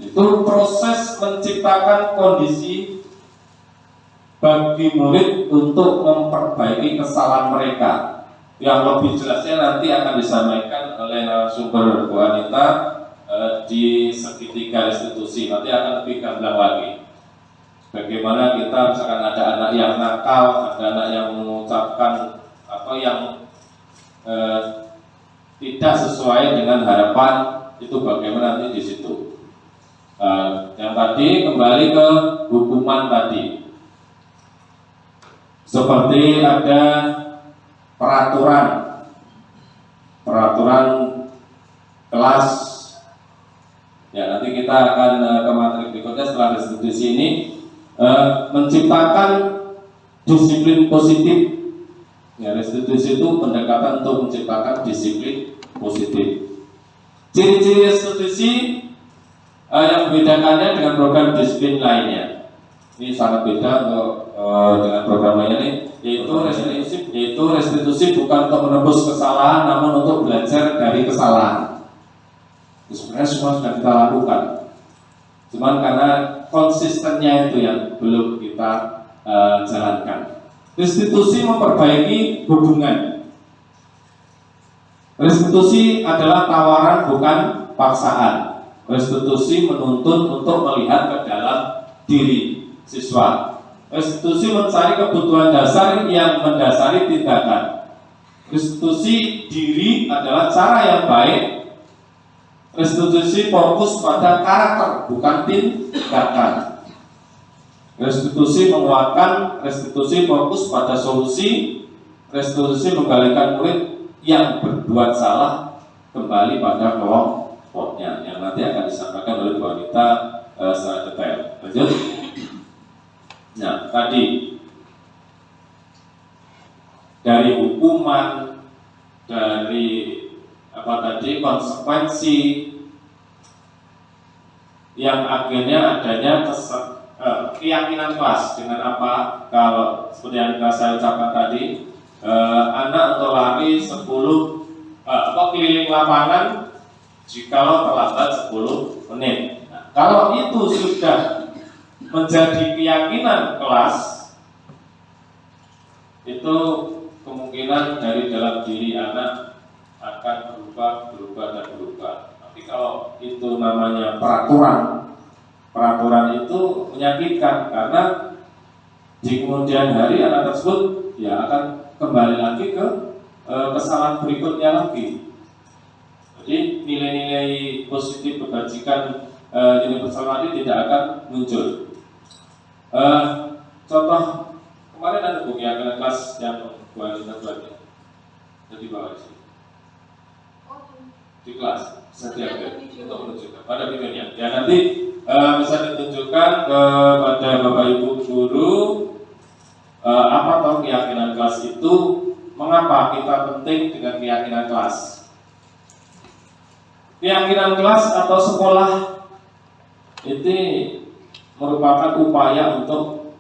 itu proses menciptakan kondisi bagi murid untuk memperbaiki kesalahan mereka. Yang lebih jelasnya nanti akan disampaikan oleh narasumber Bu Anita di segitiga restitusi. Nanti akan lebih gamblang lagi. Bagaimana kita misalkan ada anak yang nakal, ada anak yang mengucapkan atau yang tidak sesuai dengan harapan, itu bagaimana nanti di situ. Yang tadi kembali ke hukuman tadi. Seperti ada peraturan kelas. Ya, nanti kita akan ke materi berikutnya setelah restitusi ini menciptakan disiplin positif. Ya, restitusi itu pendekatan untuk menciptakan disiplin positif. Ciri-ciri restitusi yang membedakannya dengan program disiplin lainnya. Ini sangat beda untuk dengan program lainnya nih, yaitu restitusi bukan untuk menebus kesalahan, namun untuk belajar dari kesalahan. Sebenarnya semua sudah kita lakukan, cuman karena konsistennya itu yang belum kita jalankan. Restitusi memperbaiki hubungan. Restitusi adalah tawaran bukan paksaan. Restitusi menuntun untuk melihat ke dalam diri siswa. Restitusi mencari kebutuhan dasar yang mendasari tindakan. Restitusi diri adalah cara yang baik. Restitusi fokus pada karakter, bukan tindakan. Restitusi menguatkan, restitusi fokus pada solusi. Restitusi menggalikan murid yang berbuat salah kembali pada kelompoknya, yang nanti akan disampaikan oleh Bu Anita secara detail. Lanjut. Nah, tadi dari hukuman, dari konsekuensi yang akhirnya adanya keyakinan kelas. Dengan apa? Kalau seperti yang saya ucapkan tadi, anak untuk lari 10 keliling lapangan jikalau terlambat 10 menit. Nah, kalau itu sudah menjadi keyakinan kelas, itu kemungkinan dari dalam diri anak akan berubah. Tapi kalau itu namanya peraturan itu menyakitkan, karena di kemudian hari anak tersebut ya akan kembali lagi ke kesalahan berikutnya lagi. Jadi nilai-nilai positif kebajikan nilai persoalan ini tidak akan muncul. Contoh kemarin ada keyakinan kelas yang kita buatnya. Jadi bawah di sini. Di kelas setiap untuk menunjukkan pada videonya. Ya nanti bisa ditunjukkan kepada Bapak Ibu guru apa tahu keyakinan kelas itu, mengapa kita penting dengan keyakinan kelas. Keyakinan kelas atau sekolah itu merupakan upaya untuk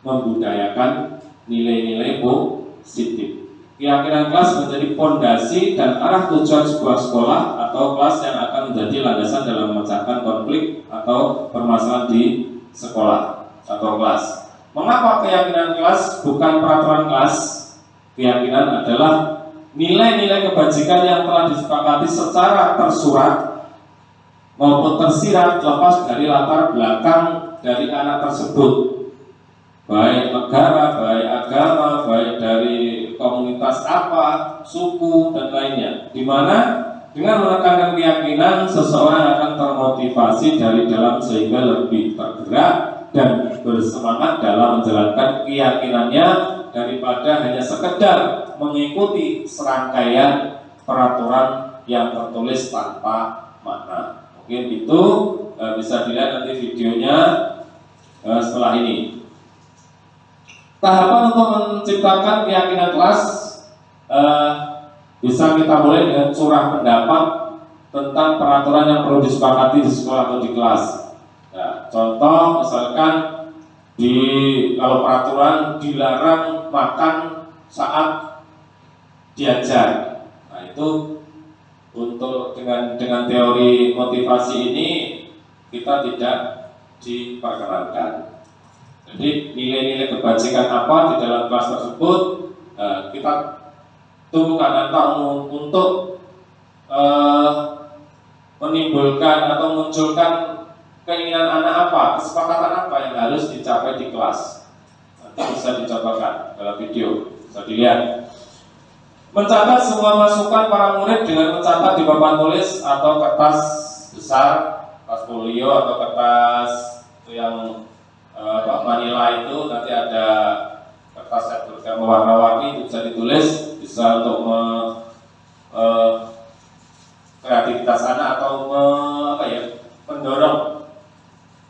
membudayakan nilai-nilai positif. Keyakinan kelas menjadi fondasi dan arah tujuan sebuah sekolah atau kelas yang akan menjadi landasan dalam memecahkan konflik atau permasalahan di sekolah atau kelas. Mengapa keyakinan kelas bukan peraturan kelas? Keyakinan adalah nilai-nilai kebajikan yang telah disepakati secara tersurat maupun tersirat lepas dari latar belakang dari anak tersebut, baik negara, baik agama, baik dari komunitas apa, suku dan lainnya, di mana dengan menekankan keyakinan seseorang akan termotivasi dari dalam sehingga lebih tergerak dan bersemangat dalam menjalankan keyakinannya daripada hanya sekedar mengikuti serangkaian peraturan yang tertulis tanpa makna. Mungkin itu bisa dilihat nanti videonya setelah ini. Tahapan untuk menciptakan keyakinan kelas bisa kita mulai dengan curah pendapat tentang peraturan yang perlu disepakati di sekolah atau di kelas. Nah, contoh misalkan kalau peraturan dilarang makan saat diajar. Nah, itu untuk dengan teori motivasi ini kita tidak diperkenankan. Jadi nilai-nilai kebajikan apa di dalam kelas tersebut kita tumbuhkan atau untuk menimbulkan atau munculkan keinginan anak apa, kesepakatan apa yang harus dicapai di kelas. Nanti bisa dicobakan dalam video, bisa dilihat. Mencatat semua masukan para murid dengan mencatat di papan tulis atau kertas besar, kertas folio atau kertas yang manila itu, nanti ada kertas yang bergambar warna-warni, itu bisa ditulis, bisa untuk kreativitas anak atau mendorong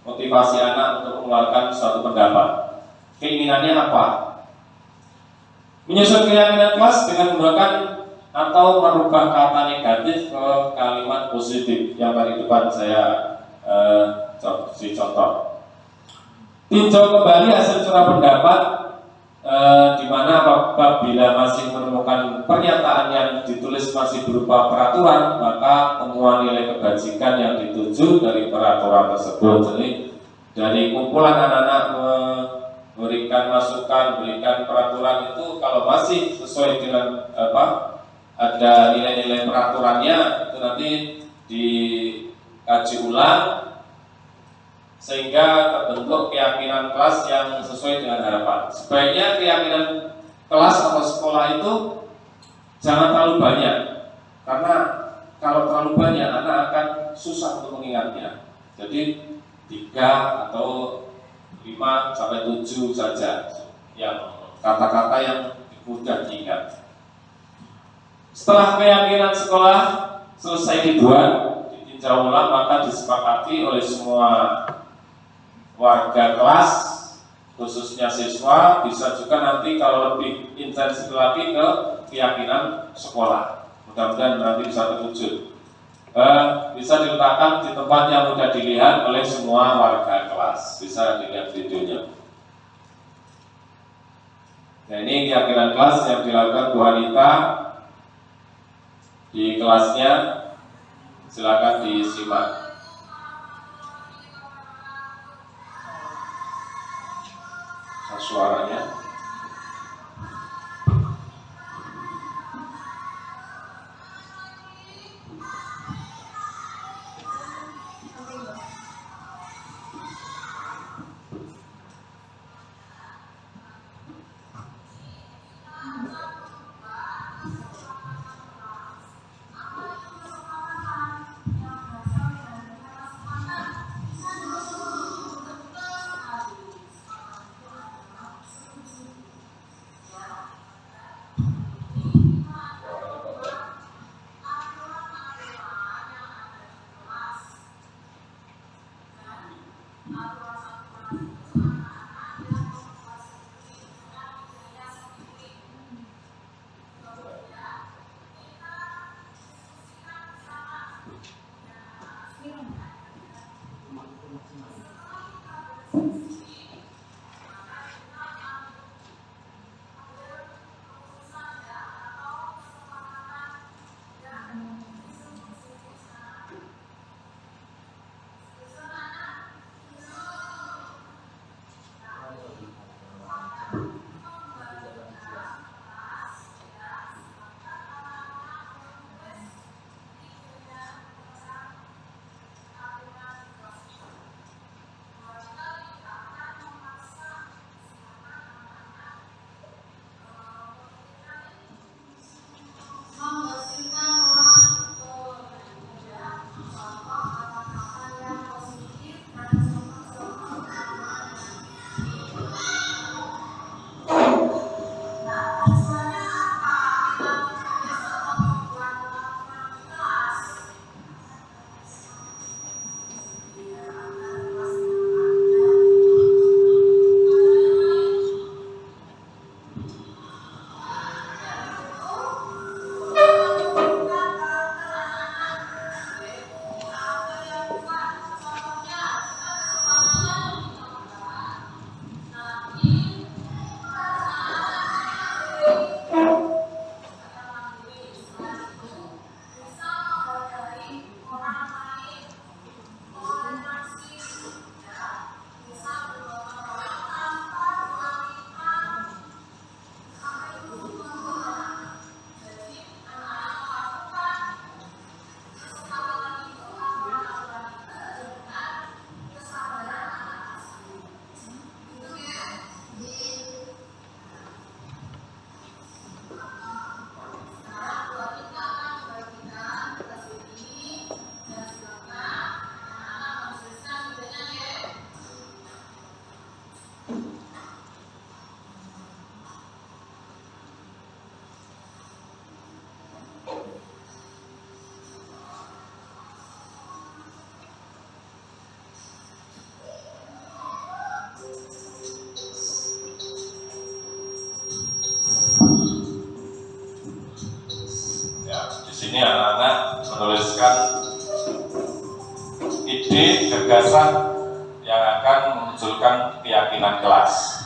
motivasi anak untuk mengeluarkan suatu pendapat. Keinginannya apa? Menyusun keyakinan kelas dengan menggunakan atau merubah kata negatif ke kalimat positif yang tadi depan saya contoh. Tinjau kembali hasil curah pendapat di mana apabila masih menemukan pernyataan yang ditulis masih berupa peraturan, maka temuan nilai kebajikan yang dituju dari peraturan tersebut. Jadi dari kumpulan anak-anak memberikan masukan, memberikan peraturan itu, kalau masih sesuai dengan ada nilai-nilai peraturannya, itu nanti dikaji ulang sehingga terbentuk keyakinan kelas yang sesuai dengan harapan. Sebaiknya keyakinan kelas atau sekolah itu jangan terlalu banyak, karena kalau terlalu banyak anak akan susah untuk mengingatnya. Jadi 3 atau 5 sampai 7 saja yang kata-kata yang mudah diingat. Setelah keyakinan sekolah selesai dibuat, ditinjau ulang, maka disepakati oleh semua warga kelas, khususnya siswa. Bisa juga nanti kalau lebih intensif lagi ke keyakinan sekolah. Mudah-mudahan nanti bisa terwujud. Bisa diletakkan di tempat yang mudah dilihat oleh semua warga kelas. Bisa dilihat videonya. Nah, ini keyakinan kelas yang dilakukan Bu Anita di kelasnya. Silakan disimak. Suaranya. menuliskan ide gagasan yang akan memunculkan keyakinan kelas.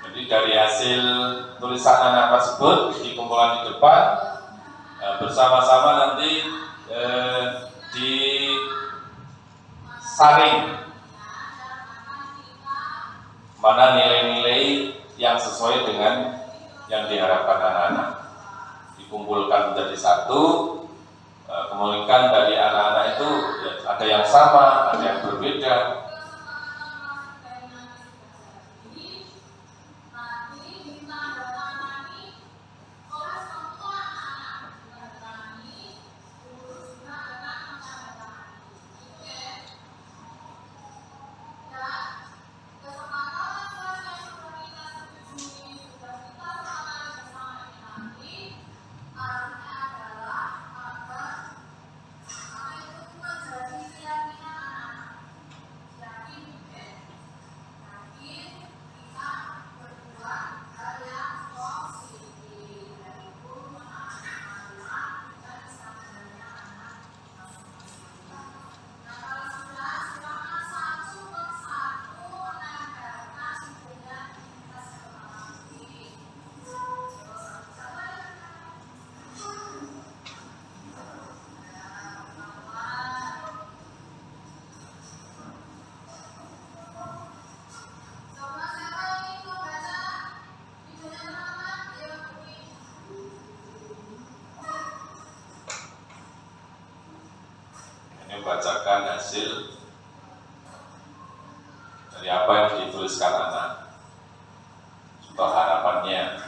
Jadi dari hasil tulisan anak tersebut dikumpulkan di depan, bersama-sama nanti disaring mana nilai-nilai yang sesuai dengan yang diharapkan anak-anak. Dikumpulkan menjadi satu, kemudian dari anak-anak itu ya, ada yang sama, ada yang berbeda. Bacakan hasil dari apa yang dituliskan anak, contoh harapannya.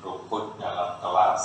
Rukun dalam kelas.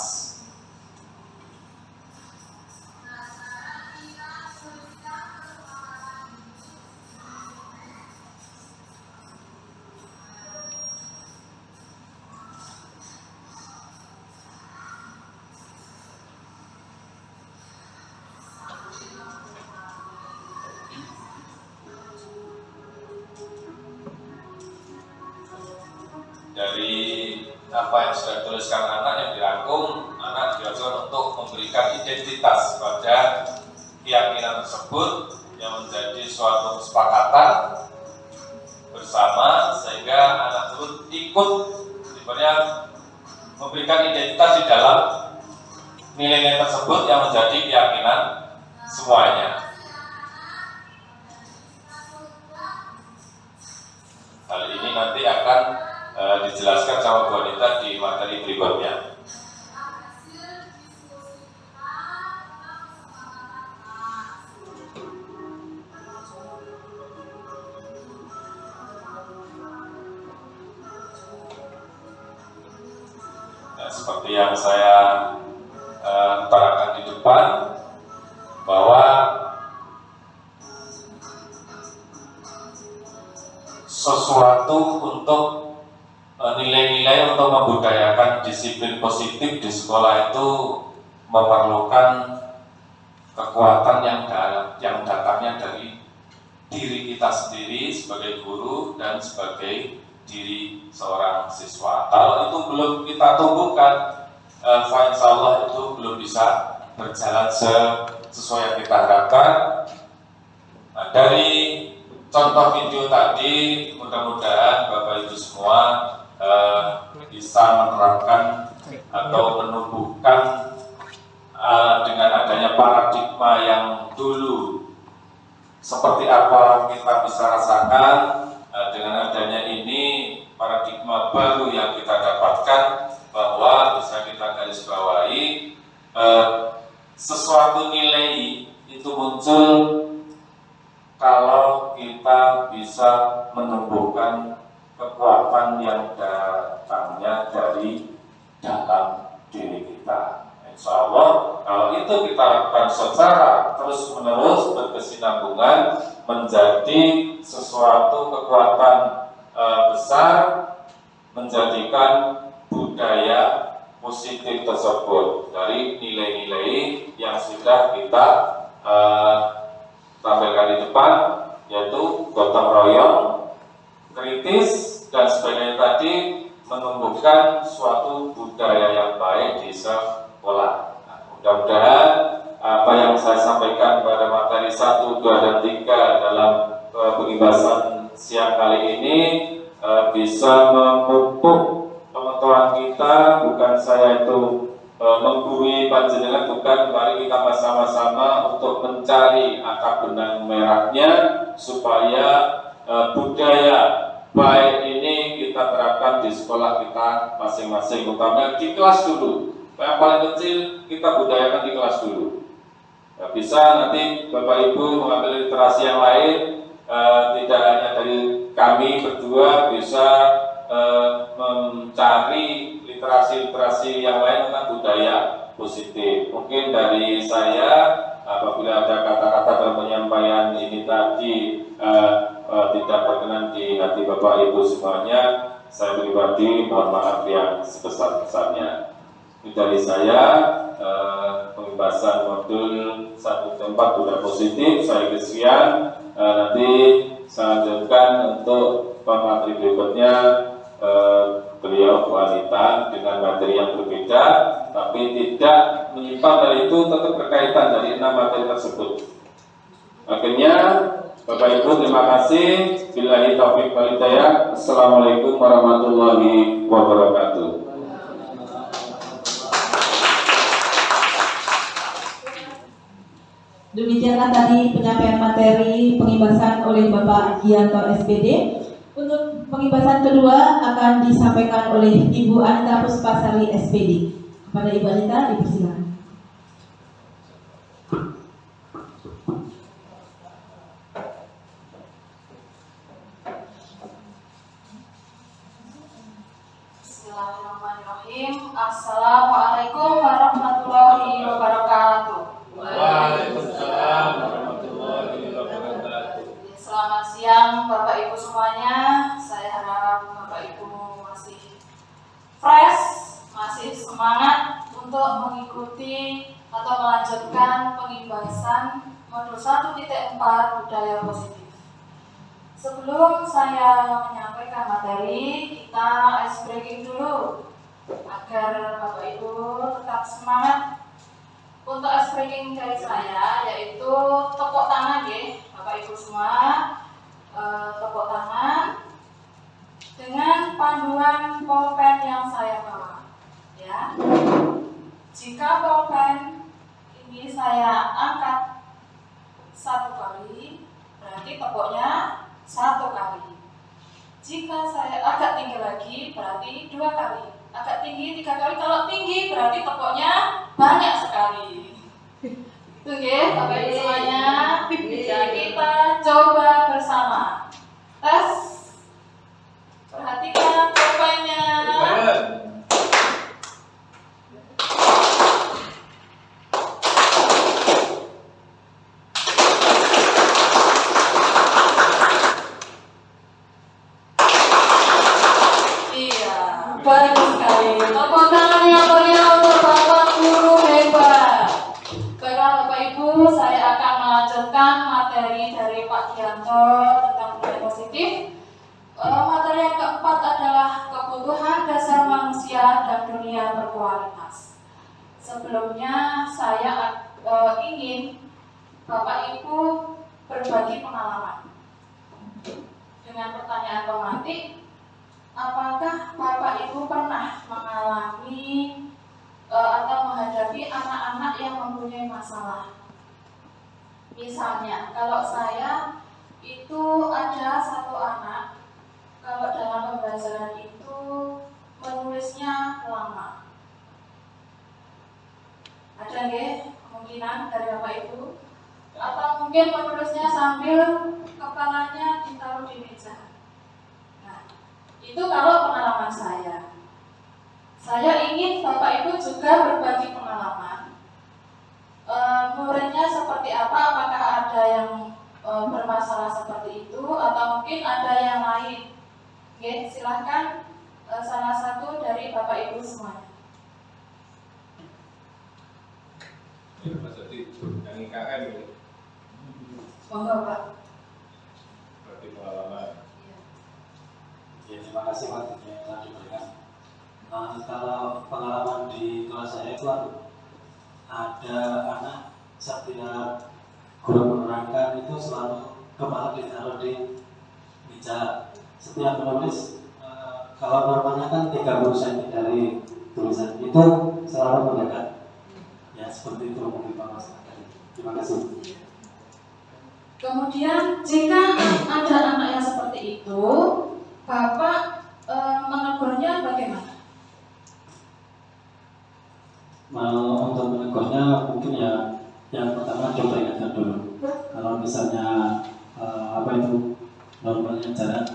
Dari apa yang sudah dituliskan anak yang dirangkum, anak diajarkan untuk memberikan identitas pada keyakinan tersebut yang menjadi suatu kesepakatan bersama, sehingga anak tersebut ikut sebenarnya memberikan identitas di dalam nilai-nilai tersebut yang menjadi keyakinan semuanya. Hal ini nanti akan dijelaskan sama Bu Anita di materi berikutnya. Nah, seperti yang saya utarakan di depan, bahwa sesuatu untuk nilai-nilai untuk membudayakan disiplin positif di sekolah itu memerlukan kekuatan yang datangnya dari diri kita sendiri sebagai guru dan sebagai diri seorang siswa. Kalau itu belum kita tumbuhkan, insya Allah itu belum bisa berjalan sesuai yang kita harapkan. Nah, dari contoh video tadi, mudah-mudahan Bapak Ibu semua bisa menerapkan atau menumbuhkan dengan adanya paradigma yang dulu seperti apa kita bisa rasakan. Dengan adanya ini paradigma baru yang kita dapatkan, bahwa bisa kita garis bawahi, sesuatu nilai itu muncul kalau kita bisa menumbuhkan kekuatan yang datangnya dari dalam diri kita. Insya Allah, kalau itu kita lakukan secara terus-menerus berkesinambungan, menjadi sesuatu kekuatan besar, menjadikan budaya positif tersebut dari nilai-nilai yang sudah kita tampilkan di depan, yaitu gotong royong, kritis, dan sebagainya tadi, menumbuhkan suatu budaya yang baik di sekolah. Nah, mudah-mudahan apa yang saya sampaikan pada materi 1, 2, dan 3 dalam pengibasan siang kali ini bisa memupuk pengetahuan kita. Bukan saya itu menggurui panjenengan, bukan, mari kita bersama-sama untuk mencari akar benang merahnya supaya budaya baik ini kita terapkan di sekolah kita masing-masing, utamanya di kelas dulu. Yang paling kecil kita budayakan di kelas dulu. Ya, bisa nanti Bapak Ibu mengambil literasi yang lain, tidak hanya dari kami berdua, bisa mencari literasi-literasi yang lain tentang budaya positif. Mungkin dari saya, apabila ada kata-kata dalam penyampaian ini tadi tidak berkenan di hati Bapak Ibu semuanya, saya pribadi mohon maaf yang sebesar-besarnya. Itu dari saya, pembahasan modul 1-4 budaya positif saya sekian. Nanti saya lanjutkan untuk pemateri berikutnya, beliau wanita dengan materi yang berbeda, tapi tidak menyimpang dari itu, tetap berkaitan dari 6 materi tersebut. Akhirnya, Bapak Ibu terima kasih. Billahi taufiq wal hidayah. Assalamualaikum warahmatullahi wabarakatuh. Demikianlah tadi penyampaian materi pengibasan oleh Bapak Gianto SPD. Untuk pengibasan kedua akan disampaikan oleh Ibu Anita Puspasari SPD. Kepada Ibu Anita, dipersilakan. Bismillahirrahmanirrahim. Assalamualaikum warahmatullahi wabarakatuh. Waalaikumsalam warahmatullahi wabarakatuh. Selamat siang Bapak Ibu semuanya. Saya harap Bapak Ibu masih fresh, masih semangat untuk mengikuti atau melanjutkan pengibasan modul 1.4 budaya positif. Sebelum saya menyampaikan materi, kita ice breaking dulu agar Bapak Ibu tetap semangat. Untuk ice breaking dari saya yaitu tepuk tangan ya, Bapak Ibu semua, tepuk tangan dengan panduan pulpen yang saya bawa. Ya, jika pulpen ini saya angkat 1 kali, berarti tepuknya 1 kali. Jika saya agak tinggi lagi, berarti 2 kali. Agak tinggi 3 kali. Kalau tinggi berarti tepuknya banyak sekali. Itu ya, Bapak Ibu semuanya. Ya, kita coba bersama. Tes. Perhatikan pulpennya. Bagus sekali. Tepuk tangan yang meriah untuk Bapak Guru hebat. Baiklah Bapak Ibu, saya akan melanjutkan materi dari Pak Gianto tentang budaya positif. Materi yang keempat adalah kebutuhan dasar manusia dan dunia berkualitas. Sebelumnya saya ingin Bapak Ibu berbagi pengalaman. Dengan pertanyaan pematik, apakah Bapak Ibu pernah mengalami atau menghadapi anak-anak yang mempunyai masalah? Misalnya, kalau saya itu ada satu anak, kalau dalam pembelajaran itu menulisnya lama. Ada nggih kemungkinan dari Bapak Ibu? Atau mungkin menulisnya sambil kepalanya ditaruh di meja. Nah, itu kalau pengalaman saya. Saya ingin Bapak Ibu juga berbagi pengalaman. Muridnya seperti apa? Apakah ada yang bermasalah seperti itu? Atau mungkin ada yang lain? Oke, silahkan salah satu dari Bapak Ibu semuanya. Mas Adi, yang IKM ini Monggo Pak. berarti pengalaman. Ya, terima kasih waktunya yang telah diberikan. Kalau pengalaman di kelas saya itu ada anak setiap guru menerangkan itu selalu kepala ditaruh di meja. Setiap menulis, kalau normalnya kan 30 cm dari tulisan itu selalu mendekat. Ya seperti itu mungkin Pak Mas. Terima kasih. Kemudian jika ada anak yang seperti itu, Bapak menegurnya bagaimana? Untuk menegurnya mungkin ya yang pertama coba ingatkan dulu. Kalau misalnya normalnya jarak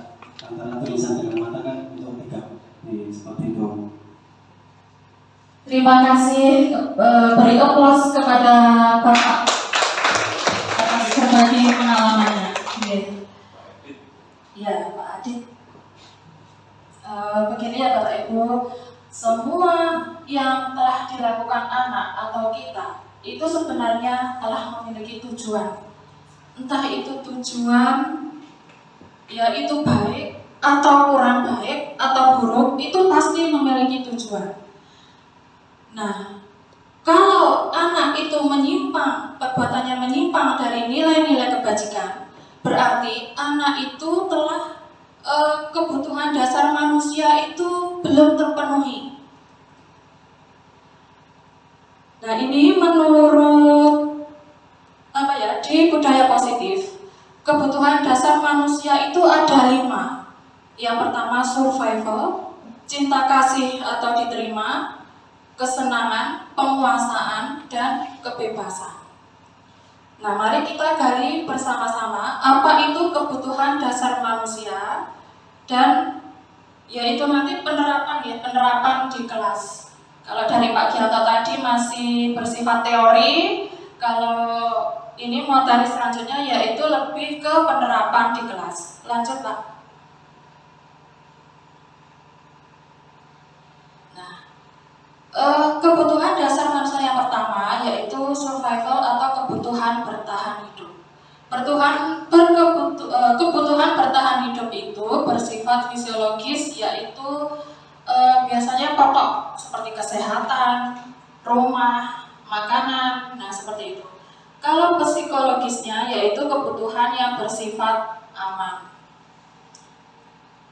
antara tulisan dengan mata kan untuk 3 seperti itu. Terima kasih, beri aplaus kepada Bapak atas berbagi pengalamannya. Ya, Pak Adit. Begini ya Bapak Ibu, semua yang telah dilakukan anak atau kita itu sebenarnya telah memiliki tujuan. Entah itu tujuan ya itu baik atau kurang baik atau buruk, itu pasti memiliki tujuan. Nah, kalau anak itu menyimpang, perbuatannya menyimpang dari nilai-nilai kebajikan, berarti anak itu telah kebutuhan dasar manusia itu belum terpenuhi. Nah, ini menurut di budaya positif, kebutuhan dasar manusia itu ada 5. Yang pertama survival, cinta kasih atau diterima, kesenangan, penguasaan, dan kebebasan. Nah, mari kita gali bersama-sama apa itu kebutuhan dasar manusia dan yaitu nanti penerapan di kelas. Kalau dari Pak Gianto tadi masih bersifat teori, kalau ini materi selanjutnya yaitu lebih ke penerapan di kelas. Lanjut Pak. Kebutuhan dasar manusia yang pertama yaitu survival atau kebutuhan bertahan hidup. Kebutuhan bertahan hidup itu bersifat fisiologis, yaitu biasanya pokok seperti kesehatan, rumah, makanan, nah seperti itu. Kalau psikologisnya yaitu kebutuhan yang bersifat aman.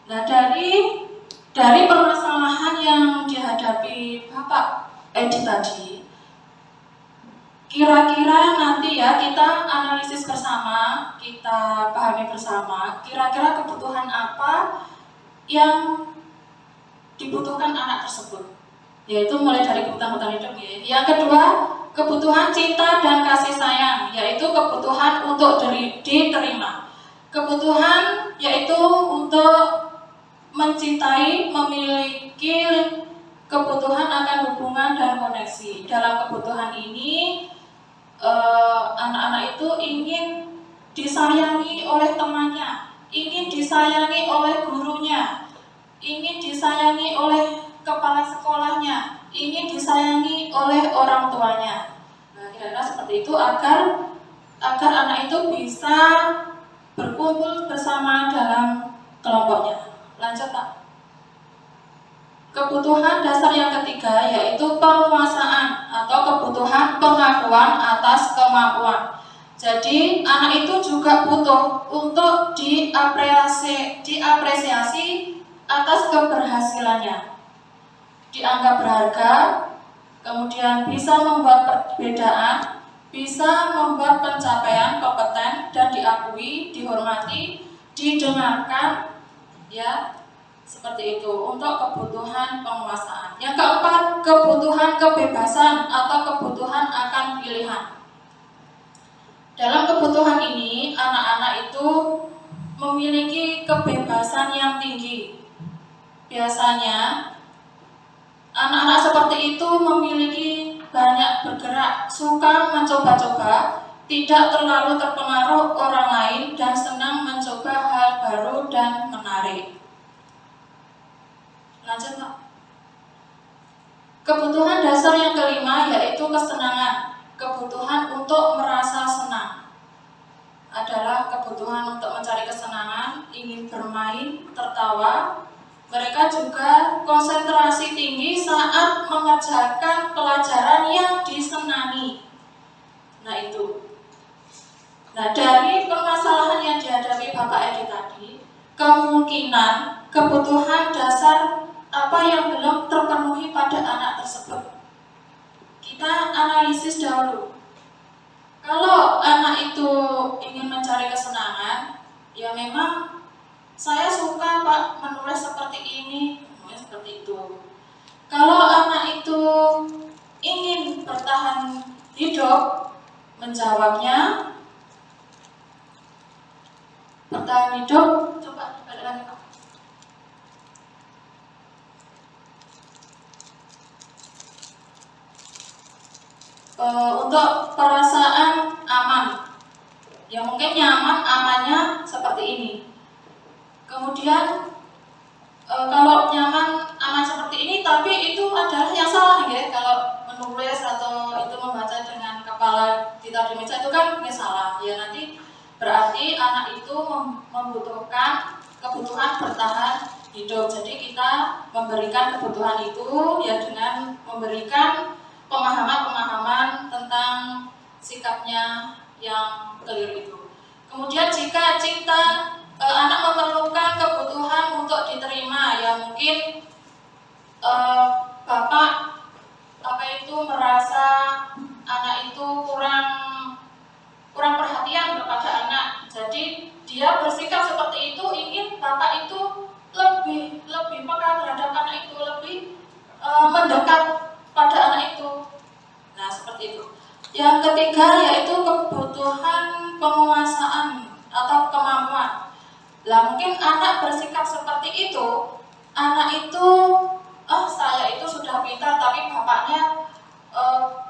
Nah, dari permasalahan yang dihadapi Bapak Edi tadi, kira-kira nanti ya kita analisis bersama, kita pahami bersama, kira-kira kebutuhan apa yang dibutuhkan anak tersebut, yaitu mulai dari kebutuhan hidup ya. Yang kedua, kebutuhan cinta dan kasih sayang, yaitu kebutuhan untuk diterima. Kebutuhan yaitu untuk mencintai, memiliki kebutuhan akan hubungan dan koneksi. Dalam kebutuhan ini, anak-anak itu ingin disayangi oleh temannya, ingin disayangi oleh gurunya, ingin disayangi oleh kepala sekolahnya, ingin disayangi oleh orang tuanya. Nah, kira-kira seperti itu agar anak itu bisa berkumpul bersama dalam kelompoknya. Lanjut Pak. Kebutuhan dasar yang ketiga yaitu penguasaan atau kebutuhan pengakuan atas kemampuan. Jadi anak itu juga butuh untuk diapresiasi atas keberhasilannya, dianggap berharga, kemudian bisa membuat perbedaan, bisa membuat pencapaian kompeten dan diakui, dihormati, didengarkan, ya seperti itu untuk kebutuhan penguasaan. Yang keempat, kebutuhan kebebasan atau kebutuhan akan pilihan. Dalam kebutuhan ini, anak-anak itu memiliki kebebasan yang tinggi. Biasanya, anak-anak seperti itu memiliki banyak bergerak, suka mencoba-coba, tidak terlalu terpengaruh orang lain, dan senang mencoba hal baru dan menarik. Lanjut, Pak. Kebutuhan dasar yang kelima yaitu kesenangan. Kebutuhan untuk merasa senang adalah kebutuhan untuk mencari kesenangan, ingin bermain, tertawa. Mereka juga konsentrasi tinggi saat mengerjakan pelajaran yang disenangi. Nah itu. Nah dari permasalahan yang dihadapi Bapak Edi tadi, kemungkinan kebutuhan dasar apa yang belum terpenuhi pada anak tersebut. Kita analisis dahulu. Kalau anak itu ingin mencari kesenangan, ya memang saya suka Pak menulis seperti ini, seperti itu. Kalau anak itu ingin bertahan hidup, menjawabnya bertahan hidup. Coba balik lagi Pak. Untuk perasaan aman, ya mungkin nyaman, amannya seperti ini. Kemudian kalau nyaman, aman seperti ini, tapi itu adalah yang salah ya. Kalau menulis atau itu membaca dengan kepala ditaruh di meja itu kan salah. Ya nanti berarti anak itu membutuhkan kebutuhan bertahan hidup. Jadi kita memberikan kebutuhan itu ya dengan memberikan pemahaman-pemahaman tentang sikapnya yang keliru itu. Kemudian jika cinta anak memerlukan kebutuhan untuk diterima, ya mungkin bapak merasa anak itu kurang perhatian kepada anak. Jadi dia bersikap seperti itu, ingin bapak itu lebih peka terhadap anak itu, lebih mendekat pada anak itu. Nah seperti itu. Yang ketiga yaitu kebutuhan penguasaan atau kemampuan. Lah mungkin anak bersikap seperti itu, anak itu, saya itu sudah pintar tapi bapaknya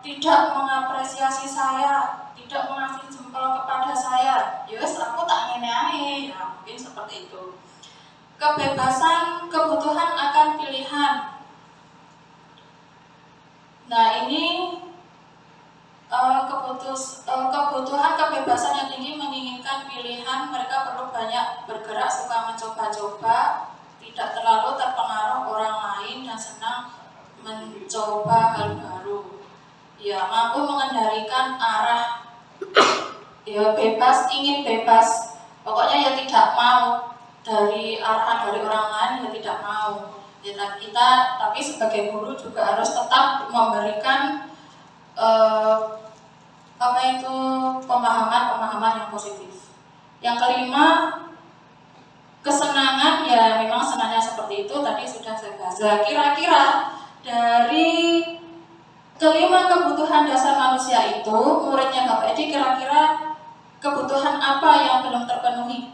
tidak mengapresiasi saya, tidak mengasih jempol kepada saya. Yus aku tak ngene-ngene. Ya mungkin seperti itu. Kebebasan kebutuhan akan pilihan. Nah ini kebutuhan kebebasan yang tinggi menginginkan pilihan. Mereka perlu banyak bergerak, suka mencoba-coba, tidak terlalu terpengaruh orang lain, dan senang mencoba hal baru. Ya mampu mengendalikan arah. Ya bebas, ingin bebas. Pokoknya ya tidak mau dari arahan dari orang lain, ya tidak mau. Ya, kita tapi sebagai guru juga harus tetap memberikan pemahaman yang positif. Yang kelima, kesenangan, ya memang senangnya seperti itu tadi sudah saya bahas. Kira-kira dari kelima kebutuhan dasar manusia itu, muridnya Bapak Edi kira-kira kebutuhan apa yang belum terpenuhi?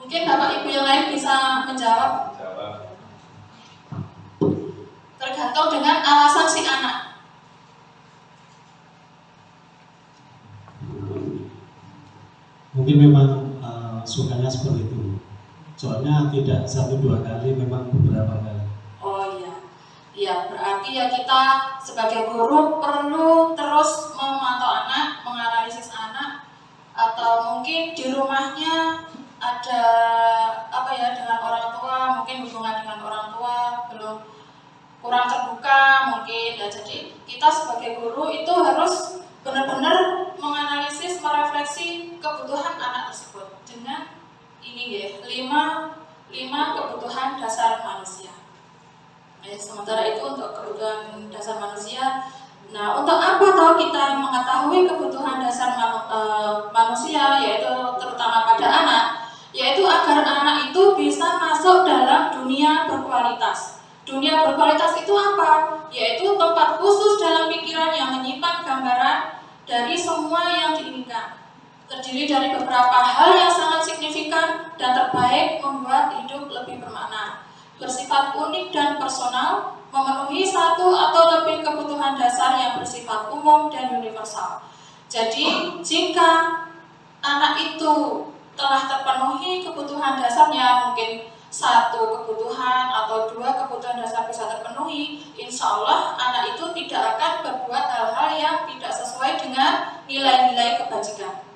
Mungkin Bapak Ibu yang lain bisa menjawab. Tergantung dengan alasan si anak. Mungkin memang sukanya seperti itu. Soalnya tidak 1-2 kali, memang beberapa kali. Oh iya. Iya, berarti ya kita sebagai guru perlu terus memantau anak, menganalisis anak, atau mungkin di rumahnya ada dengan orang tua, mungkin hubungan dengan orang tua belum kurang terbuka mungkin. Ya, jadi kita sebagai guru itu harus benar-benar menganalisis, merefleksi kebutuhan anak tersebut dengan ini ya, 5 kebutuhan dasar manusia. Sementara itu untuk kebutuhan dasar manusia. Nah, untuk apa tahu kita mengetahui kebutuhan dasar manusia, yaitu terutama pada anak, yaitu agar anak itu bisa masuk dalam dunia berkualitas. Dunia berkualitas itu apa? Yaitu tempat khusus dalam pikiran yang menyimpan gambaran dari semua yang diinginkan. Terdiri dari beberapa hal yang sangat signifikan dan terbaik membuat hidup lebih bermakna. Bersifat unik dan personal, memenuhi satu atau lebih kebutuhan dasar yang bersifat umum dan universal. Jadi, jika anak itu telah terpenuhi kebutuhan dasarnya, mungkin 1 kebutuhan atau 2 kebutuhan dasar bisa terpenuhi, insya Allah anak itu tidak akan berbuat hal-hal yang tidak sesuai dengan nilai-nilai kebajikan.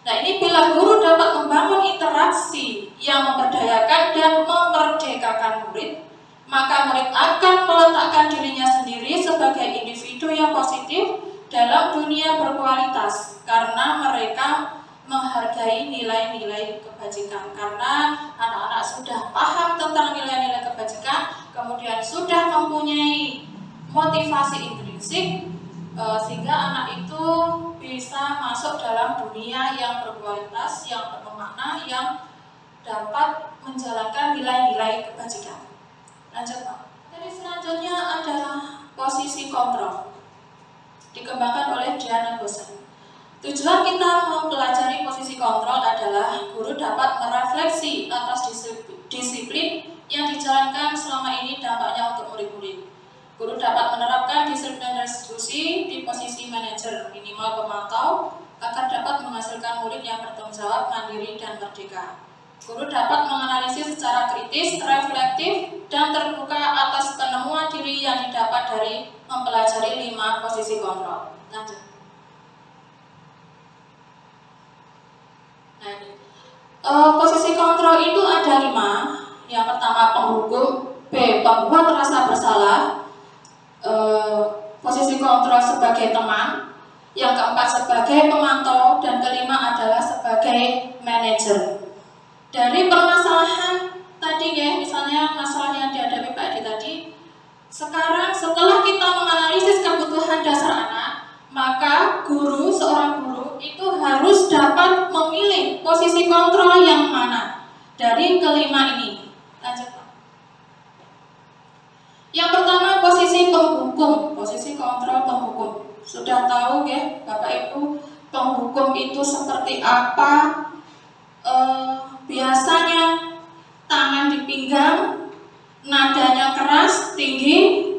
Nah, ini bila guru dapat membangun interaksi yang memberdayakan dan memerdekakan murid, maka murid akan meletakkan dirinya sendiri sebagai individu yang positif dalam dunia berkualitas karena mereka menghargai nilai-nilai kebajikan. Karena anak-anak sudah paham tentang nilai-nilai kebajikan, kemudian sudah mempunyai motivasi intrinsik, sehingga anak itu bisa masuk dalam dunia yang berkualitas, yang bermakna, yang dapat menjalankan nilai-nilai kebajikan. Lanjut, Pak. Jadi selanjutnya adalah posisi kontrol, dikembangkan oleh Diana Gosen. Tujuan kita mempelajari posisi kontrol adalah guru dapat merefleksi atas disiplin yang dijalankan selama ini dampaknya untuk murid-murid. Guru dapat menerapkan disiplin restitusi di posisi manajer minimal pemantau agar dapat menghasilkan murid yang bertanggung jawab, mandiri, dan merdeka. Guru dapat menganalisis secara kritis, reflektif, dan terbuka atas penemuan diri yang didapat dari mempelajari 5 posisi kontrol. Lanjut. Nah, ini. Posisi kontrol itu ada 5. Yang pertama penghukum, B. Pembuat rasa bersalah, posisi kontrol sebagai teman, yang keempat sebagai pemantau, dan kelima adalah sebagai manajer. Dari permasalahan tadi ya, misalnya masalah yang dihadapi Pak Edi tadi, sekarang setelah kita menganalisis kebutuhan dasar anak, maka seorang guru itu harus dapat memilih posisi kontrol yang mana dari kelima ini. Lanjut, Pak. Yang pertama posisi penghukum, posisi kontrol penghukum. Sudah tahu ya Bapak Ibu, penghukum itu seperti apa? Biasanya tangan di pinggang, nadanya keras, tinggi,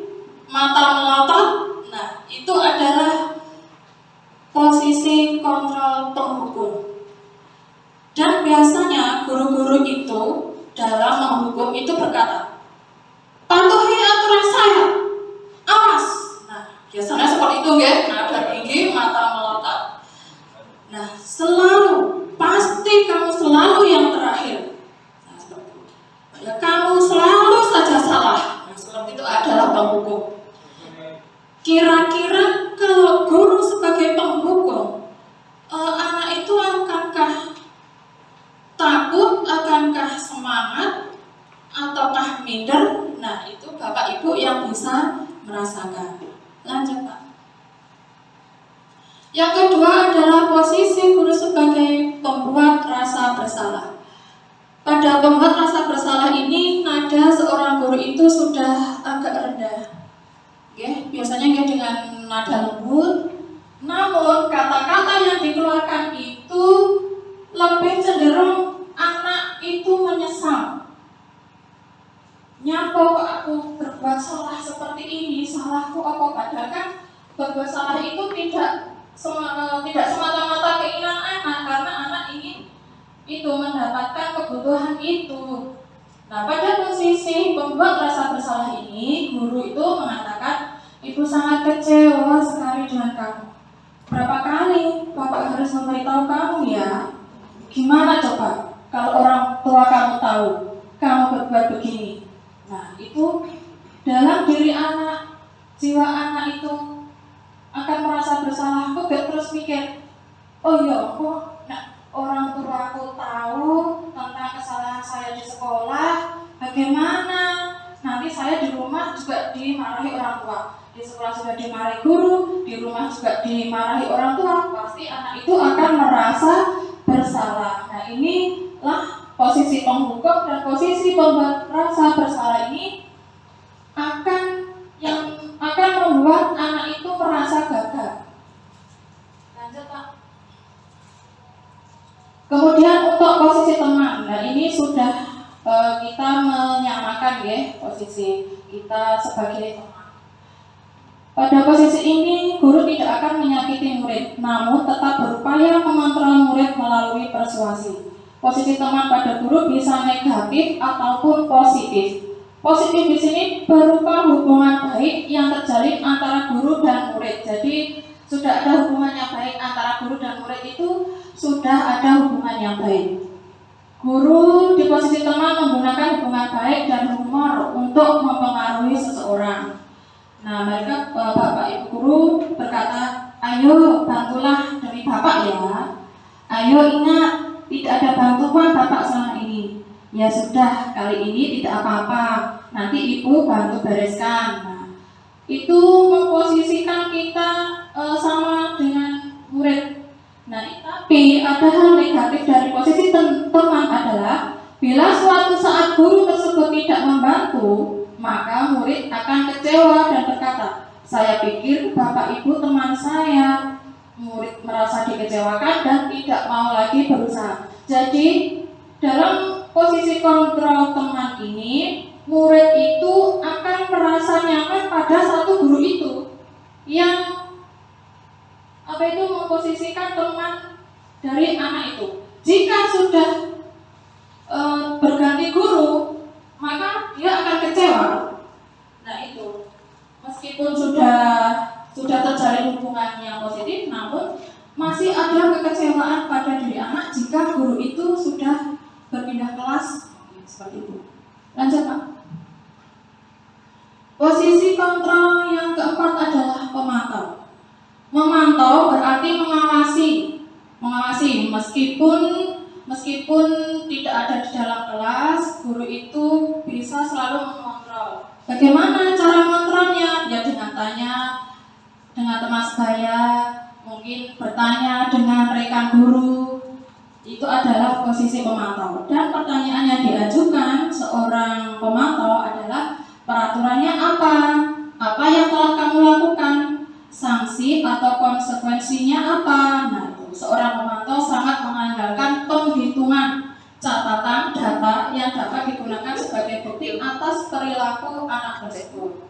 mata melotot. Nah, itu adalah posisi kontrol penghukum. Dan biasanya guru-guru itu dalam menghukum itu berkata, patuhi aturan saya, awas. Nah, biasanya seperti itu ya, nada tinggi, mata melotot. Nah, pasti kamu selalu yang terakhir. Nah, seperti itu. Ya, kamu selalu saja salah. Nah, seperti itu adalah penghukum. Kira-kira kalau guru sebagai penghukum, anak itu akankah takut, akankah semangat, ataukah minder? Nah, itu Bapak Ibu yang bisa merasakan. Lanjut, Pak. Yang kedua adalah posisi guru sebagai pembuat rasa bersalah. Pada pembuat rasa bersalah ini, nada seorang guru itu sudah agak rendah. Biasanya dengan nada lembut, namun kata-kata yang dikeluarkan itu lebih cenderung anak itu menyesal. Nyapa aku berbuat salah seperti ini, salahku apa? Padahal kan berbuat salah itu tidak semata-mata keinginan anak, karena anak ingin itu mendapatkan kebutuhan itu. Nah, pada posisi pembuat rasa bersalah ini, guru itu mengatakan, ibu sangat kecewa sekali dengan kamu. Berapa kali Bapak harus memberitahu kamu ya? Gimana coba kalau orang tua kamu tahu kamu berbuat begini? Nah, itu dalam diri anak, jiwa anak itu akan merasa bersalah. Aku gak terus mikir, oh ya kok orang tua aku tahu tentang kesalahan saya di sekolah, bagaimana? Nanti saya di rumah juga dimarahi orang tua, di sekolah juga dimarahi guru, di rumah juga dimarahi orang tua. Pasti anak itu akan merasa bersalah. Nah, inilah posisi penghukum dan posisi pembuat rasa bersalah ini akan membuat anak itu merasa gagal. Lanjut, Pak. Kemudian untuk posisi teman, nah ini sudah kita menyamakan ya posisi kita sebagai teman. Pada posisi ini guru tidak akan menyakiti murid, namun tetap berupaya mengontrol murid melalui persuasi. Posisi teman pada guru bisa negatif ataupun positif. Positif di sini berupa hubungan baik yang terjalin antara guru dan murid. Jadi sudah ada hubungan yang baik antara guru dan murid, itu sudah ada hubungan yang baik. Guru di posisi teman menggunakan hubungan baik dan humor untuk mempengaruhi seseorang. Nah, mereka bapak ibu guru berkata, ayo bantulah demi bapak ya. Ayo ingat, tidak ada bantuan bapak selama ini. Ya sudah, kali ini tidak apa-apa. Nanti ibu bantu bereskan. Nah, itu memposisikan kita sama dengan murid. Nah, tapi ada hal negatif dari posisi teman adalah bila suatu saat guru tersebut tidak membantu, maka murid akan kecewa dan berkata, saya pikir bapak ibu teman saya. Murid merasa dikecewakan dan tidak mau lagi berusaha. Jadi dalam posisi kontrol teman ini, murid itu akan merasa nyaman pada satu guru itu yang memposisikan teman dari anak itu. Jika sudah berganti guru, maka dia akan kecewa. Nah itu, meskipun sudah terjalin hubungan yang positif, namun masih ada kekecewaan pada diri anak jika guru itu sudah berpindah kelas, seperti itu. Lanjut, Pak. Posisi kontrol yang keempat adalah pemantau. Memantau berarti mengawasi meskipun tidak ada di dalam kelas, guru itu bisa selalu mengontrol. Bagaimana cara mengontrolnya? Ya dengan tanya dengan teman sebaya, mungkin bertanya dengan rekan guru. Itu adalah posisi pemantau. Dan pertanyaan yang diajukan seorang pemantau adalah peraturannya apa? Apa yang telah kamu lakukan? Sanksi atau konsekuensinya apa? Nah, itu seorang pemantau sangat mengandalkan penghitungan catatan data yang dapat digunakan sebagai bukti atas perilaku anak tersebut.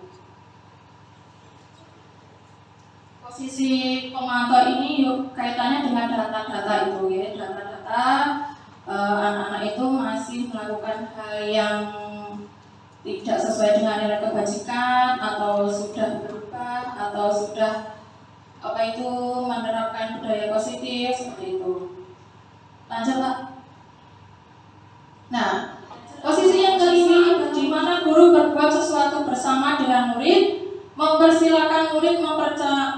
Posisi pemantau ini kaitannya dengan data-data itu ya, data-data anak-anak itu masih melakukan hal yang tidak sesuai dengan nilai kebajikan, atau sudah berubah, atau sudah menerapkan budaya positif seperti itu. Lanjut, Pak. Nah, posisi yang kelima, di mana guru berbuat sesuatu bersama dengan murid, mempersilakan murid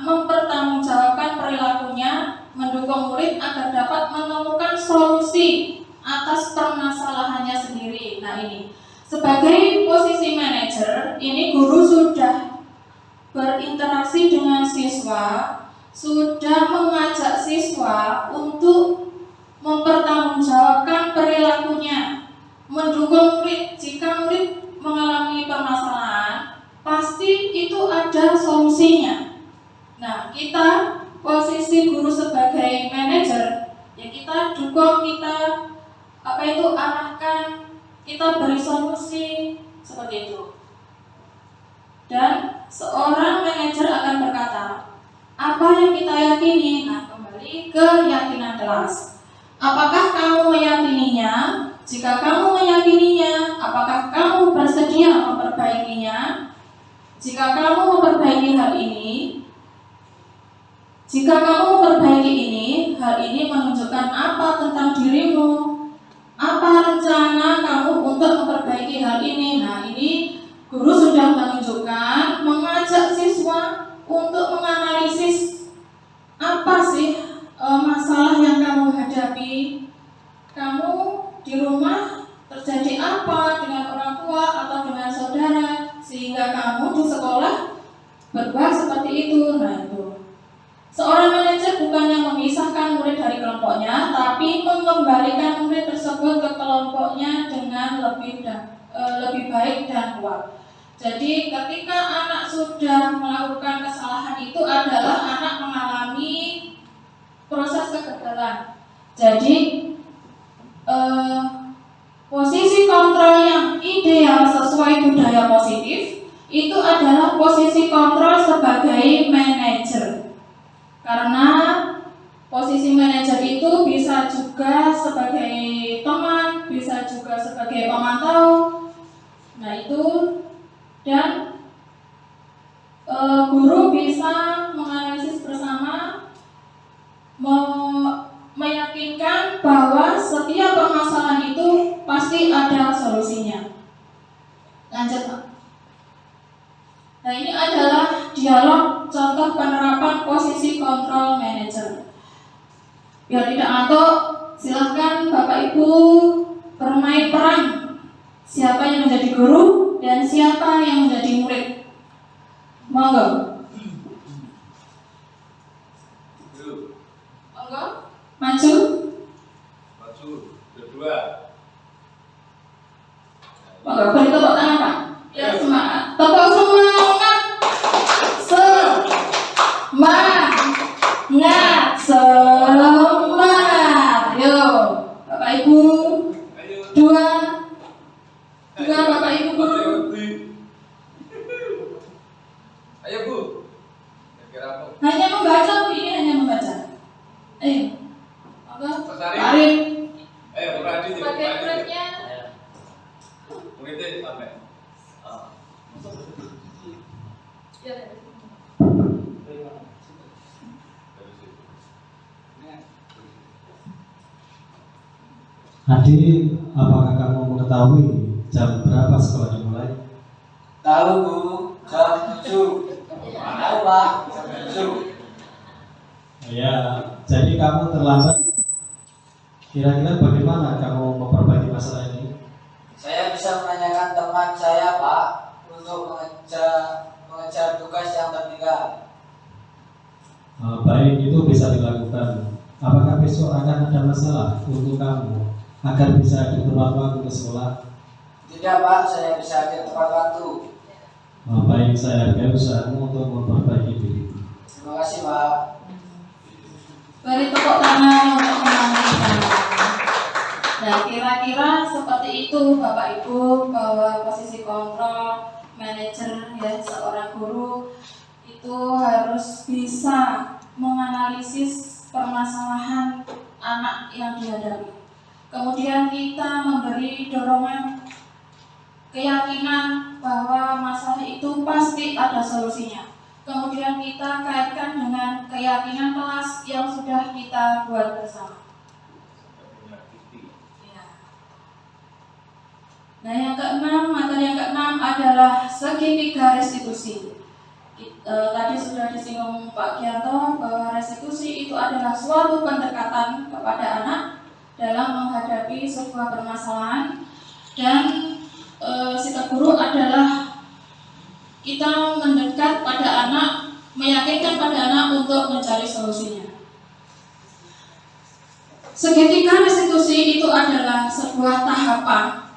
mempertanggungjawabkan perilakunya, mendukung murid agar dapat menemukan solusi atas permasalahannya sendiri. Nah ini, sebagai posisi manajer, ini guru sudah berinteraksi dengan siswa, sudah mengajak siswa untuk mempertanggungjawabkan perilakunya, mendukung murid. Jika murid mengalami permasalahan, pasti itu ada solusinya. Nah, kita posisi guru sebagai manajer, ya kita dukung, kita arahkan, kita beri solusi seperti itu. Dan seorang manajer akan berkata, apa yang kita yakini? Nah, kembali ke keyakinan kelas. Apakah kamu meyakininya? Jika kamu meyakininya, apakah kamu bersedia memperbaikinya? Jika kamu memperbaiki hal ini, hal ini menunjukkan apa tentang dirimu? Apa rencana kamu untuk memperbaiki hal ini? Nah, ini guru sudah menunjukkan, mengajak siswa untuk menganalisis kamu di rumah terjadi apa dengan orang tua atau dengan saudara sehingga kamu di sekolah berbuat seperti itu. Nah itu, seorang manajer bukannya memisahkan murid dari kelompoknya, tapi mengembalikan murid tersebut ke kelompoknya dengan lebih baik dan kuat. Jadi ketika anak sudah melakukan kesalahan itu adalah anak mengalami proses kegagalan. Jadi posisi kontrol yang ideal sesuai budaya positif itu adalah posisi kontrol sebagai manajer. Karena posisi manajer itu bisa juga sebagai teman, bisa juga sebagai pemantau. Nah itu, dan guru bisa menganalisis bersama, meyakinkan bahwa setiap permasalahan itu pasti ada solusinya. Lanjut, Pak. Nah ini adalah dialog contoh penerapan posisi kontrol manajer. Biar tidak ngantuk, silahkan Bapak Ibu bermain peran siapa yang menjadi guru dan siapa yang menjadi murid. Monggo. Monggo. Maju. Kedua. Monggo, beri tepuk tangan Pak. Ya semangat. Tepuk semangat. Semangat. Yo, Bapak Ibu. Dua Bapak Ibu guru. Ayo Bu. Kira apa? Hanya membaca Bu, ini hanya membaca. Ayo. Monggo. Arif. Ayo Pradi. Sebagai muridnya. Muridnya sampai. Adik, apakah kamu mengetahui jam berapa sekolah dimulai? Tahu Bu, jam 7. Tahu Pak, jam 7. Ya, jadi kamu terlambat. Kira-kira bagaimana kamu memperbaiki masalah ini? Saya bisa menanyakan teman saya Pak untuk mengejar tugas yang tertinggal. Baik, itu bisa dilakukan. Apakah besok akan ada masalah untuk kamu agar bisa tepat waktu ke sekolah? Tidak Pak, saya bisa hadir tepat waktu. Baik, saya hargai usahamu untuk memperbaiki diri. Terima kasih Pak. Beri tepuk tangan untuk menantikan. Nah, kira-kira seperti itu Bapak Ibu, bahwa posisi kontrol manajer ya seorang guru itu harus bisa menganalisis permasalahan anak yang dihadapi. Kemudian kita memberi dorongan, keyakinan bahwa masalah itu pasti ada solusinya. Kemudian kita kaitkan dengan keyakinan kelas yang sudah kita buat bersama. Ya. Nah yang keenam, materi yang keenam adalah segitiga restitusi. Tadi sudah disinggung Pak Gianto bahwa restitusi itu adalah suatu pendekatan kepada anak dalam menghadapi sebuah permasalahan, dan sikap guru adalah kita mendekat pada anak, meyakinkan pada anak untuk mencari solusinya. Segitiga restitusi itu adalah sebuah tahapan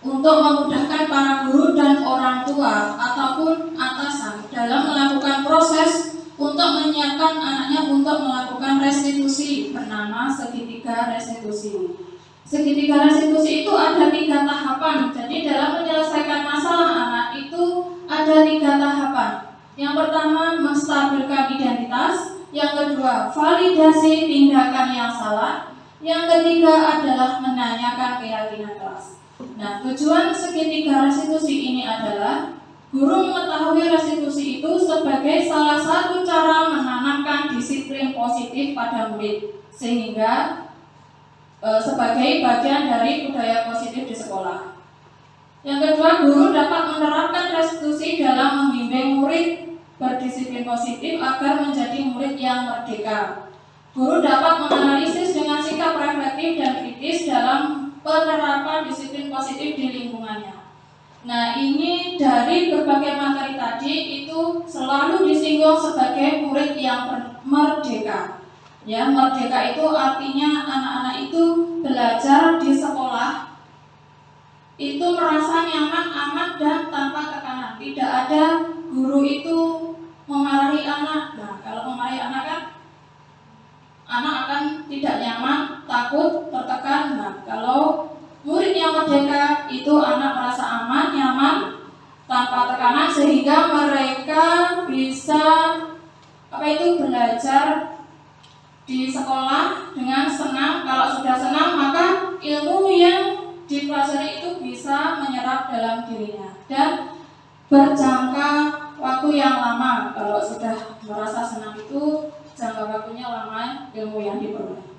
untuk memudahkan para guru dan orang tua ataupun atasan dalam melakukan proses untuk menyiapkan anaknya untuk melakukan restitusi, bernama segitiga restitusi. Segitiga restitusi itu ada 3 tahapan. Jadi dalam menyelesaikan masalah anak itu ada 3 tahapan. Yang pertama, menstabilkan identitas. Yang kedua, validasi tindakan yang salah. Yang ketiga adalah menanyakan keyakinan kelas. Nah, tujuan segitiga restitusi ini adalah guru mengetahui restitusi itu sebagai salah satu cara menanamkan disiplin positif pada murid, sehingga sebagai bagian dari budaya positif di sekolah. Yang kedua, guru dapat menerapkan restitusi dalam membimbing murid berdisiplin positif agar menjadi murid yang merdeka. Guru dapat menganalisis dengan sikap reflektif dan kritis penerapan disiplin positif di lingkungannya. Nah, ini dari berbagai materi tadi itu selalu disinggung sebagai murid yang merdeka. Ya, merdeka itu artinya anak-anak itu belajar di sekolah itu merasa nyaman, aman, dan tanpa tekanan. Tidak ada guru itu memarahi anak. Nah, kalau memarahi anak kan anak akan tidak nyaman, takut, tertekan. Nah, kalau murid yang merdeka itu anak merasa aman, nyaman, tanpa tekanan, sehingga mereka bisa belajar di sekolah dengan senang. Kalau sudah senang, maka ilmu yang dipelajari itu bisa menyerap dalam dirinya dan berjangka waktu yang lama. Kalau sudah merasa senang itu jangka waktunya lama ilmu yang diperoleh.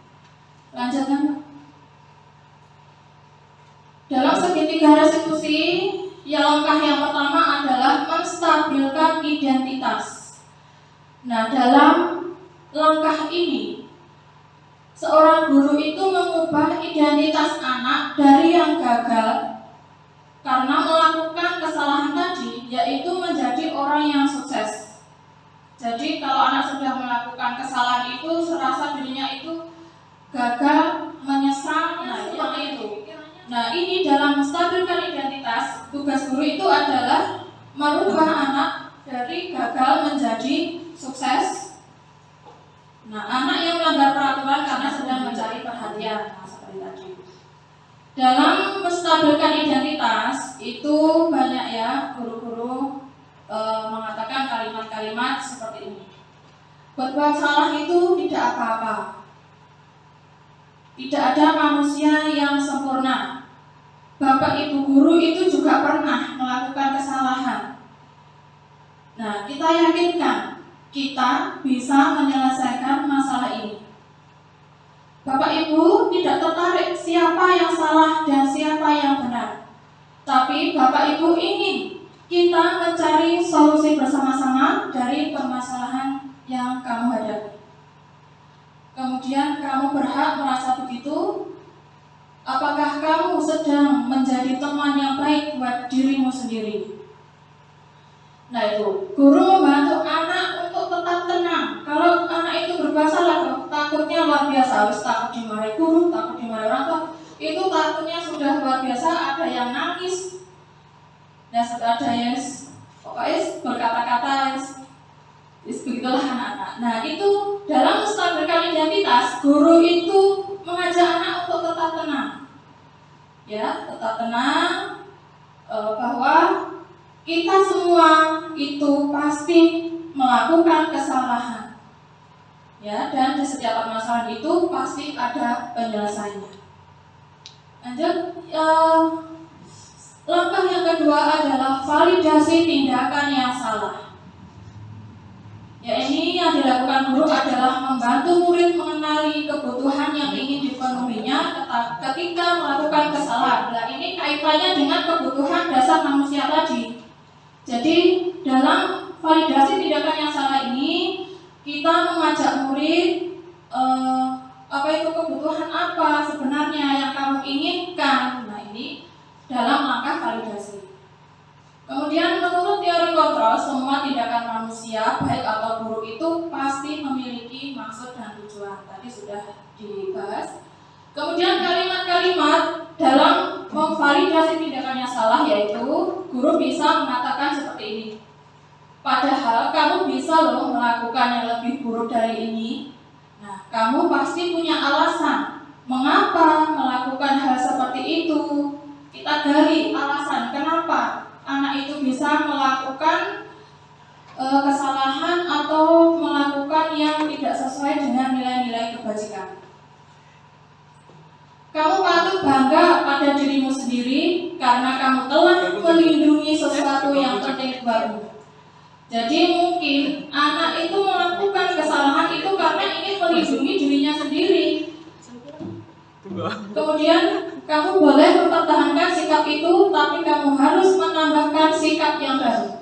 Lanjutkan. Dalam segitiga restitusi, langkah yang pertama adalah menstabilkan identitas. Nah, dalam langkah ini, seorang guru itu mengubah identitas anak dari yang gagal karena melakukan kesalahan tadi, yaitu menjadi orang yang sukses. Jadi kalau anak sudah melakukan kesalahan itu, serasa dirinya itu gagal, menyesal, itu. Nah, ini dalam menstabilkan identitas, tugas guru itu adalah merubah anak dari gagal menjadi sukses. Nah, anak yang melanggar peraturan karena sedang mencari perhatian, seperti tadi. Dalam menstabilkan identitas itu banyak ya guru-guru mengatakan kalimat-kalimat seperti ini. Berbuat salah itu tidak apa-apa. Tidak ada manusia yang sempurna. Bapak ibu guru itu juga pernah melakukan kesalahan. Nah, kita yakinkan kita bisa menyelesaikan masalah ini. Bapak ibu tidak tertarik siapa yang salah dan siapa yang benar. Tapi Bapak ibu ingin kita mencari solusi bersama-sama dari permasalahan yang kamu hadapi. Kemudian kamu berhak merasa begitu. Apakah kamu sedang menjadi teman yang baik buat dirimu sendiri? Nah, itu guru membantu anak untuk tetap tenang. Kalau anak itu berbuat salah, takutnya luar biasa. Harus takut dimarahi guru, takut dimarahi orang tua. Itu takutnya sudah luar biasa. Ada yang nangis, dan ada yang pokoknya berkata-kata. Begitulah anak-anak. Nah, itu dalam menstabilkan identitas, guru itu mengajak anak untuk tetap tenang. Ya, tetap tenang bahwa kita semua itu pasti melakukan kesalahan. Ya, dan di setiap permasalahan itu pasti ada penyelesaiannya. Lanjut, langkah yang kedua adalah validasi tindakan yang salah. Ya, ini yang dilakukan guru adalah membantu murid mengenali kebutuhan yang ingin dipenuhinya ketika melakukan kesalahan. Nah, ini kaitannya dengan kebutuhan dasar manusia tadi. Jadi dalam validasi tindakan yang salah ini, kita mengajak murid apa itu kebutuhan apa sebenarnya yang kamu inginkan. Nah, ini dalam langkah validasi. Kemudian menurut teori kontrol, semua tindakan manusia, baik atau buruk itu pasti memiliki maksud dan tujuan. Tadi sudah dibahas. Kemudian kalimat-kalimat dalam memvalidasi tindakannya salah, yaitu guru bisa mengatakan seperti ini. Padahal kamu bisa loh melakukan yang lebih buruk dari ini. Nah, kamu pasti punya alasan mengapa melakukan hal seperti itu. Kita gali alasan kenapa anak itu bisa melakukan kesalahan atau melakukan yang tidak sesuai dengan nilai-nilai kebajikan. Kamu patut bangga pada dirimu sendiri karena kamu telah melindungi sesuatu yang penting baru. Jadi mungkin anak itu melakukan kesalahan itu karena ingin melindungi dirinya sendiri. Kemudian kamu boleh mempertahankan sikap itu, tapi kamu harus menambahkan sikap yang baru.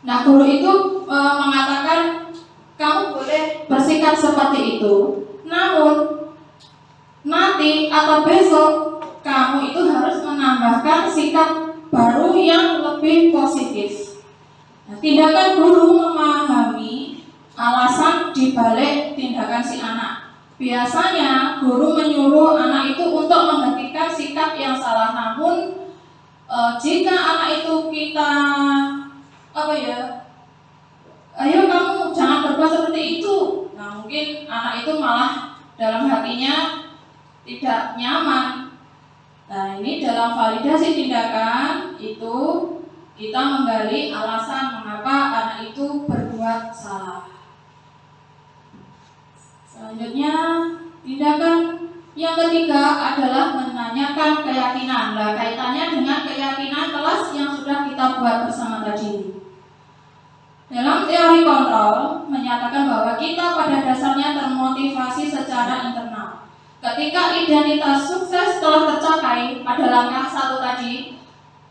Nah, guru itu mengatakan kamu boleh bersikap seperti itu, Namun nanti atau besok kamu itu harus menambahkan sikap baru yang lebih positif. Nah, tindakan guru memahami alasan dibalik tindakan si anak. Biasanya guru menyuruh anak itu untuk menghentikan sikap yang salah. Namun jika anak itu kita ayo kamu jangan berbuat seperti itu. Nah, mungkin anak itu malah dalam hatinya tidak nyaman. Nah, ini dalam validasi tindakan itu kita menggali alasan mengapa anak itu berbuat salah. Selanjutnya, tindakan yang ketiga adalah menanyakan keyakinan. Nah, kaitannya dengan keyakinan kelas yang sudah kita buat bersama tadi. Dalam teori kontrol menyatakan bahwa kita pada dasarnya termotivasi secara internal. Ketika identitas sukses telah tercapai pada langkah 1 tadi,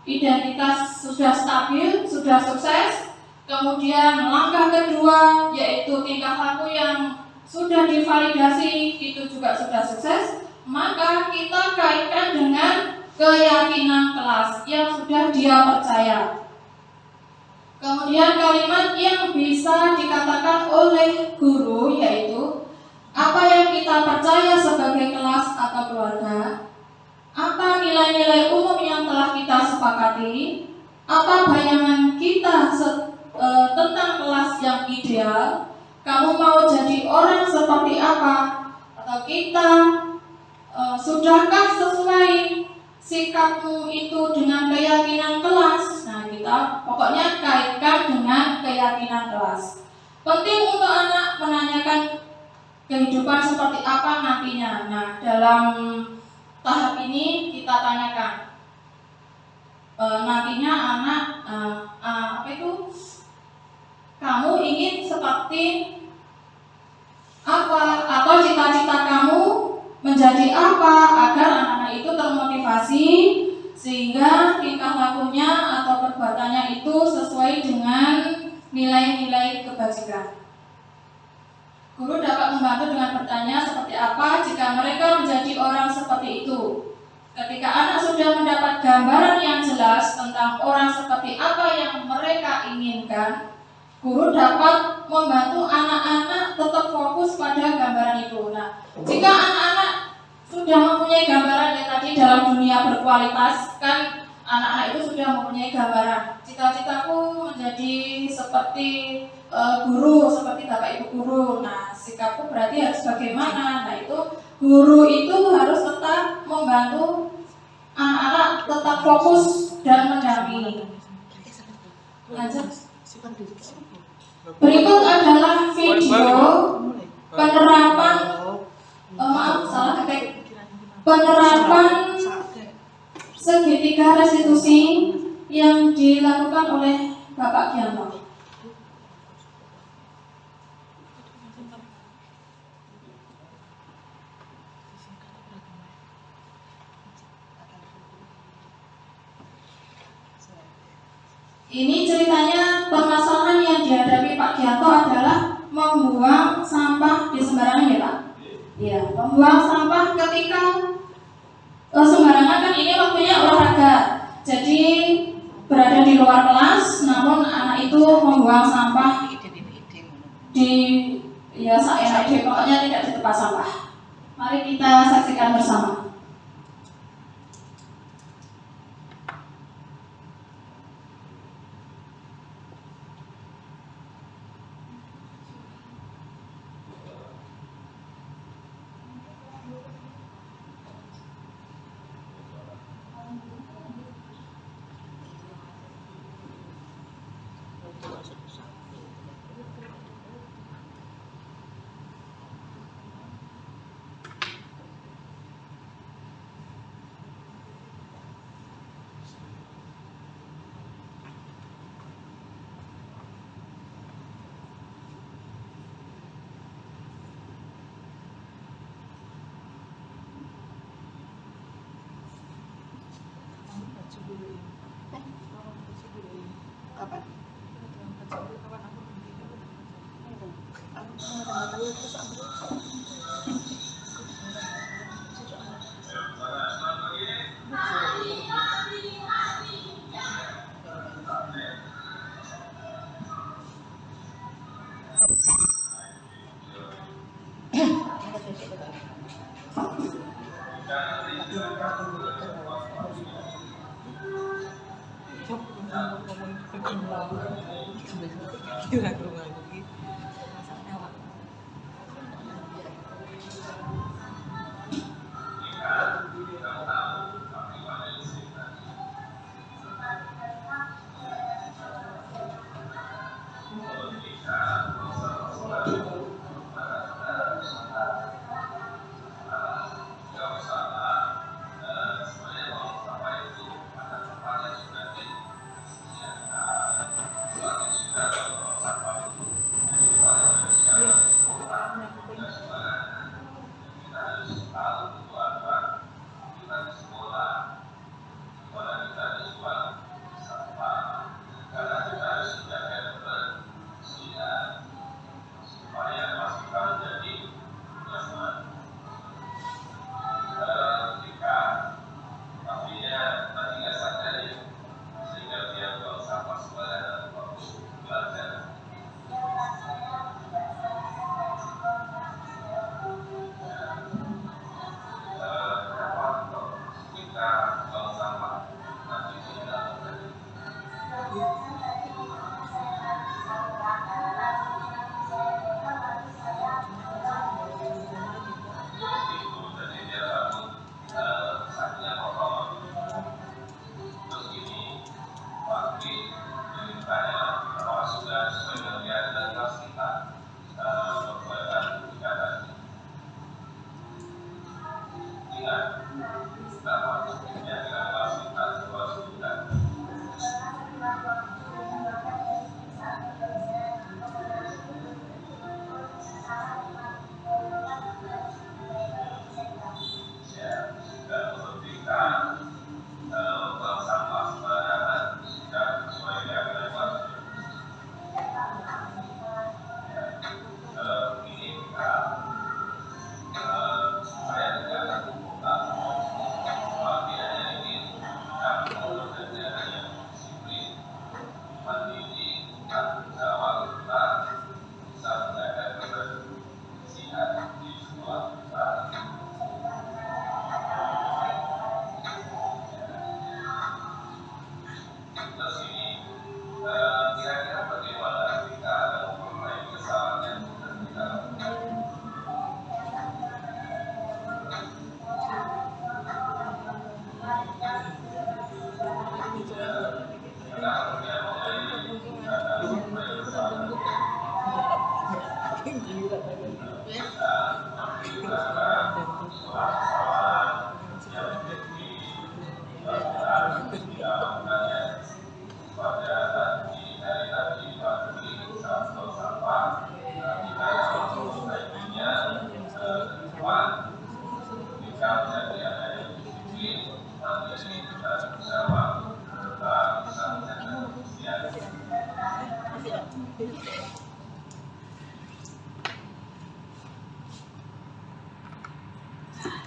identitas sudah stabil, sudah sukses. Kemudian langkah kedua yaitu tingkah laku yang sudah divalidasi itu juga sudah sukses. Maka kita kaitkan dengan keyakinan kelas yang sudah dia percaya. Kemudian kalimat yang bisa dikatakan oleh guru yaitu apa yang kita percaya sebagai kelas atau keluarga, apa nilai-nilai umum yang telah kita sepakati, apa bayangan kita tentang kelas yang ideal, kamu mau jadi orang seperti apa, atau kita sudahkah sesuai sikapmu itu dengan keyakinan kelas. Nah, kita pokoknya kaitkan dengan keyakinan kelas. Penting untuk anak menanyakan kehidupan seperti apa nantinya. Nah, dalam tahap ini kita tanyakan nantinya anak kamu ingin seperti apa, atau cita-cita kamu menjadi apa, agar anak-anak itu termotivasi sehingga tingkah lakunya atau perbuatannya itu sesuai dengan nilai-nilai kebajikan. Guru dapat membantu dengan bertanya seperti apa jika mereka menjadi orang seperti itu. Ketika anak sudah mendapat gambaran yang jelas tentang orang seperti apa yang mereka inginkan, guru dapat membantu anak-anak tetap fokus pada gambaran itu. Nah, jika anak-anak sudah mempunyai gambaran yang tadi dalam dunia berkualitas, kan anak-anak itu sudah mempunyai gambaran. Cita-citaku menjadi seperti guru, seperti bapak ibu guru. Nah, sikapku berarti harus bagaimana? Nah, itu guru itu harus tetap membantu anak-anak tetap fokus dan mendampingi. Lanjut. Berikut adalah video penerapan penerapan segitiga restitusi yang dilakukan oleh Bapak Gianto. Ini ceritanya permasalahan yang dihadapi Pak Gianto adalah membuang sampah di sembarangan, ya Pak? Iya, membuang sampah ketika sembarangan, kan ini waktunya olahraga. Jadi berada di luar kelas, namun anak itu membuang sampah di saenaknya, pokoknya tidak di tempat sampah. Mari kita saksikan bersama. Kapan?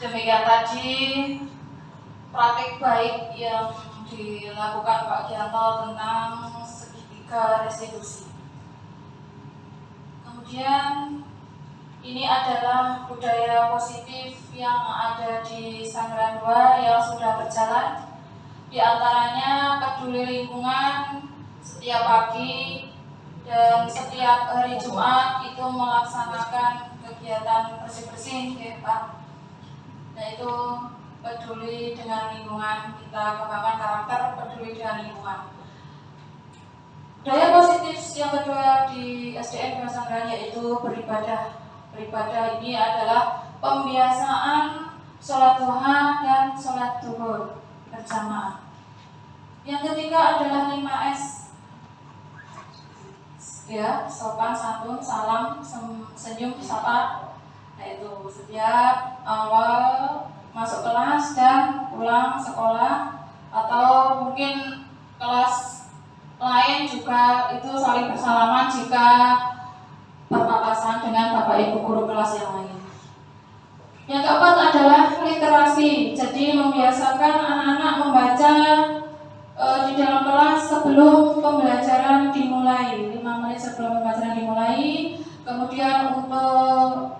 Demikian tadi praktik baik yang dilakukan Pak Gianto tentang segitiga restitusi. Kemudian ini adalah budaya positif yang ada di Sanggeran 2 yang sudah berjalan. Di antaranya peduli lingkungan setiap pagi dan setiap hari Jumat itu melaksanakan kegiatan bersih-bersih, ya Pak. Nah itu peduli dengan lingkungan, kita kembangkan karakter peduli dengan lingkungan. Budaya positif yang kedua di SDN Sanggeran yaitu beribadah. Beribadah ini adalah pembiasaan sholat duha dan sholat zuhur berjamaah. Yang ketiga adalah 5S, ya, sopan, santun, salam, senyum, sapa. Nah itu setiap awal masuk kelas dan pulang sekolah, atau mungkin kelas lain juga itu saling bersalaman jika berpapasan dengan Bapak Ibu guru kelas yang lain. Yang keempat adalah literasi, jadi membiasakan anak-anak membaca di dalam kelas sebelum pembelajaran dimulai, 5 menit sebelum pembelajaran dimulai. Kemudian untuk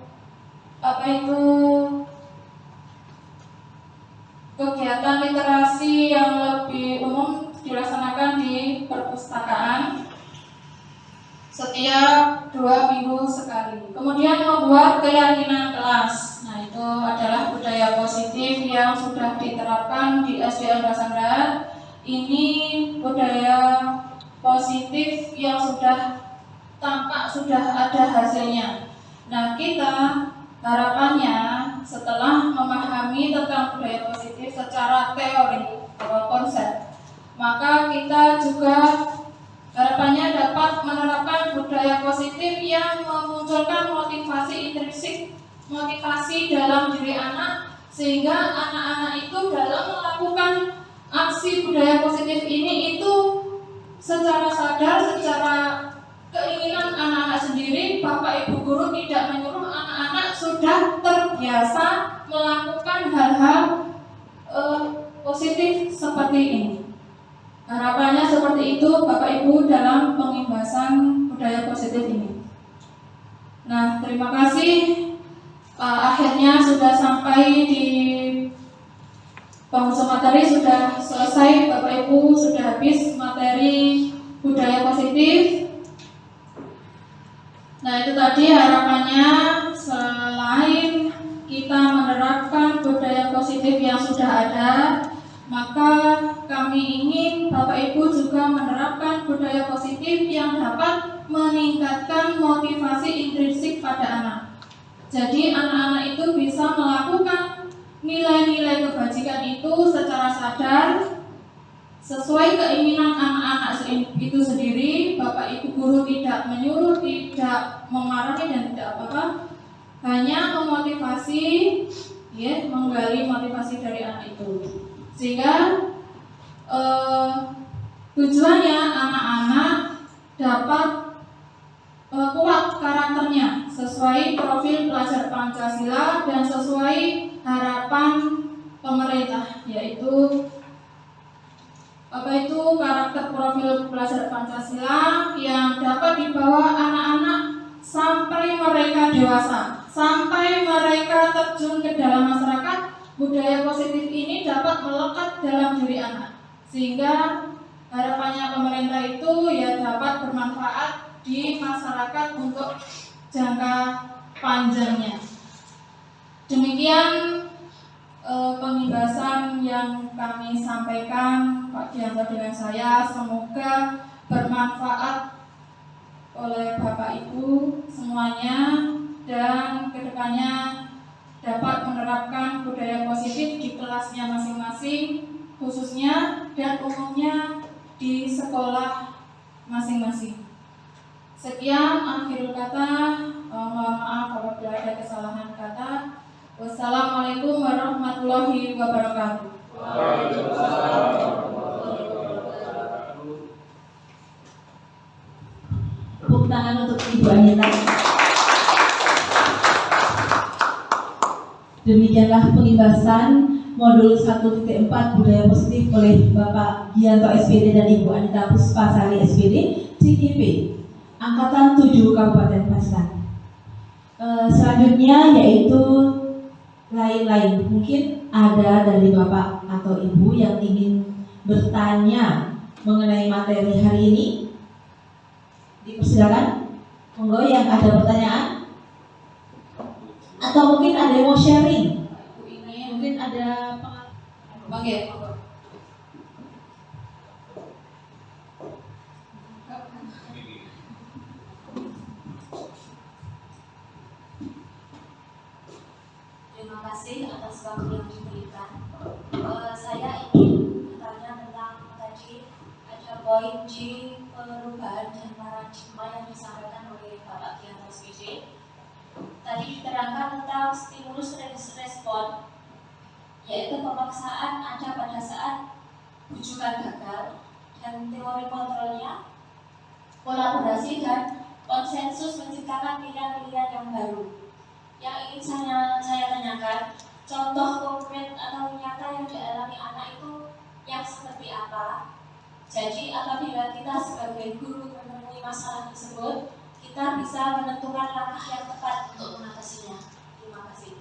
literasi yang lebih umum dilaksanakan di perpustakaan setiap 2 minggu sekali. Kemudian membuat keyakinan kelas. Nah, itu adalah budaya positif yang sudah diterapkan di SDN Rasanda. Ini budaya positif yang sudah tampak sudah ada hasilnya. Nah, kita harapannya setelah memahami tentang budaya positif secara teori atau konsep, maka kita juga harapannya dapat menerapkan budaya positif yang memunculkan motivasi intrinsik, motivasi dalam diri anak, sehingga anak-anak itu dalam melakukan aksi budaya positif ini itu secara sadar, secara keinginan anak-anak sendiri, Bapak Ibu guru tidak menyuruh, anak-anak sudah terbiasa melakukan hal-hal positif seperti ini. Harapannya seperti itu Bapak Ibu dalam pengimbasan budaya positif ini. Nah, terima kasih. Akhirnya sudah sampai di pengusul materi, sudah selesai Bapak Ibu, sudah habis materi budaya positif. Nah, itu tadi harapannya selain kita menerapkan budaya positif yang sudah ada, maka kami ingin Bapak Ibu juga menerapkan budaya positif yang dapat meningkatkan motivasi intrinsik pada anak. Jadi anak-anak itu bisa melakukan nilai-nilai kebajikan itu secara sadar, sesuai keinginan anak-anak itu sendiri. Bapak Ibu guru tidak menyuruh, tidak memarahi dan tidak apa-apa, hanya memotivasi, ya, menggali motivasi dari anak itu, sehingga tujuannya anak-anak dapat kuat karakternya sesuai profil pelajar Pancasila dan sesuai harapan pemerintah, yaitu karakter profil pelajar Pancasila yang dapat dibawa anak-anak sampai mereka dewasa, sampai mereka terjun ke dalam masyarakat. Budaya positif ini dapat melekat dalam diri anak, sehingga harapannya pemerintah itu ya dapat bermanfaat di masyarakat untuk jangka panjangnya. Demikian pengimbasan yang kami sampaikan Pak Dianto dengan saya, semoga bermanfaat oleh Bapak Ibu semuanya dan kedepannya dapat menerapkan budaya positif di kelasnya masing-masing, khususnya dan umumnya di sekolah masing-masing. Sekian akhirul kata, mohon maaf apabila ada kesalahan kata. Wassalamualaikum warahmatullahi wabarakatuh. Tepuk tangan untuk Ibu Anita. Demikianlah pengimbasan modul 1.4 budaya positif oleh Bapak Dianto SPD dan Ibu Anita Puspasari SPD CGP Angkatan 7 Kabupaten Pasar. Selanjutnya yaitu lain-lain. Mungkin ada dari Bapak atau Ibu yang ingin bertanya mengenai materi hari ini. Dipersilakan. Monggo yang ada pertanyaan. Atau mungkin ada yang mau sharing. Mungkin ada pengalaman. Terima kasih atas waktu yang diberikan. Saya ingin bertanya tentang tadi ada poin G, perubahan dan paradigma yang disampaikan oleh Bapak Dianto SPD. Tadi diterangkan tentang stimulus respon, yaitu pemaksaan ada pada saat rujukan gagal, dan teori kontrolnya, kolaborasi dan konsensus menciptakan pilihan-pilihan yang baru. Yang ingin saya tanyakan, contoh konkret atau nyata yang dialami anak itu yang seperti apa? Jadi apabila kita sebagai guru menemui masalah tersebut, kita bisa menentukan langkah yang tepat untuk mengatasinya. Terima kasih.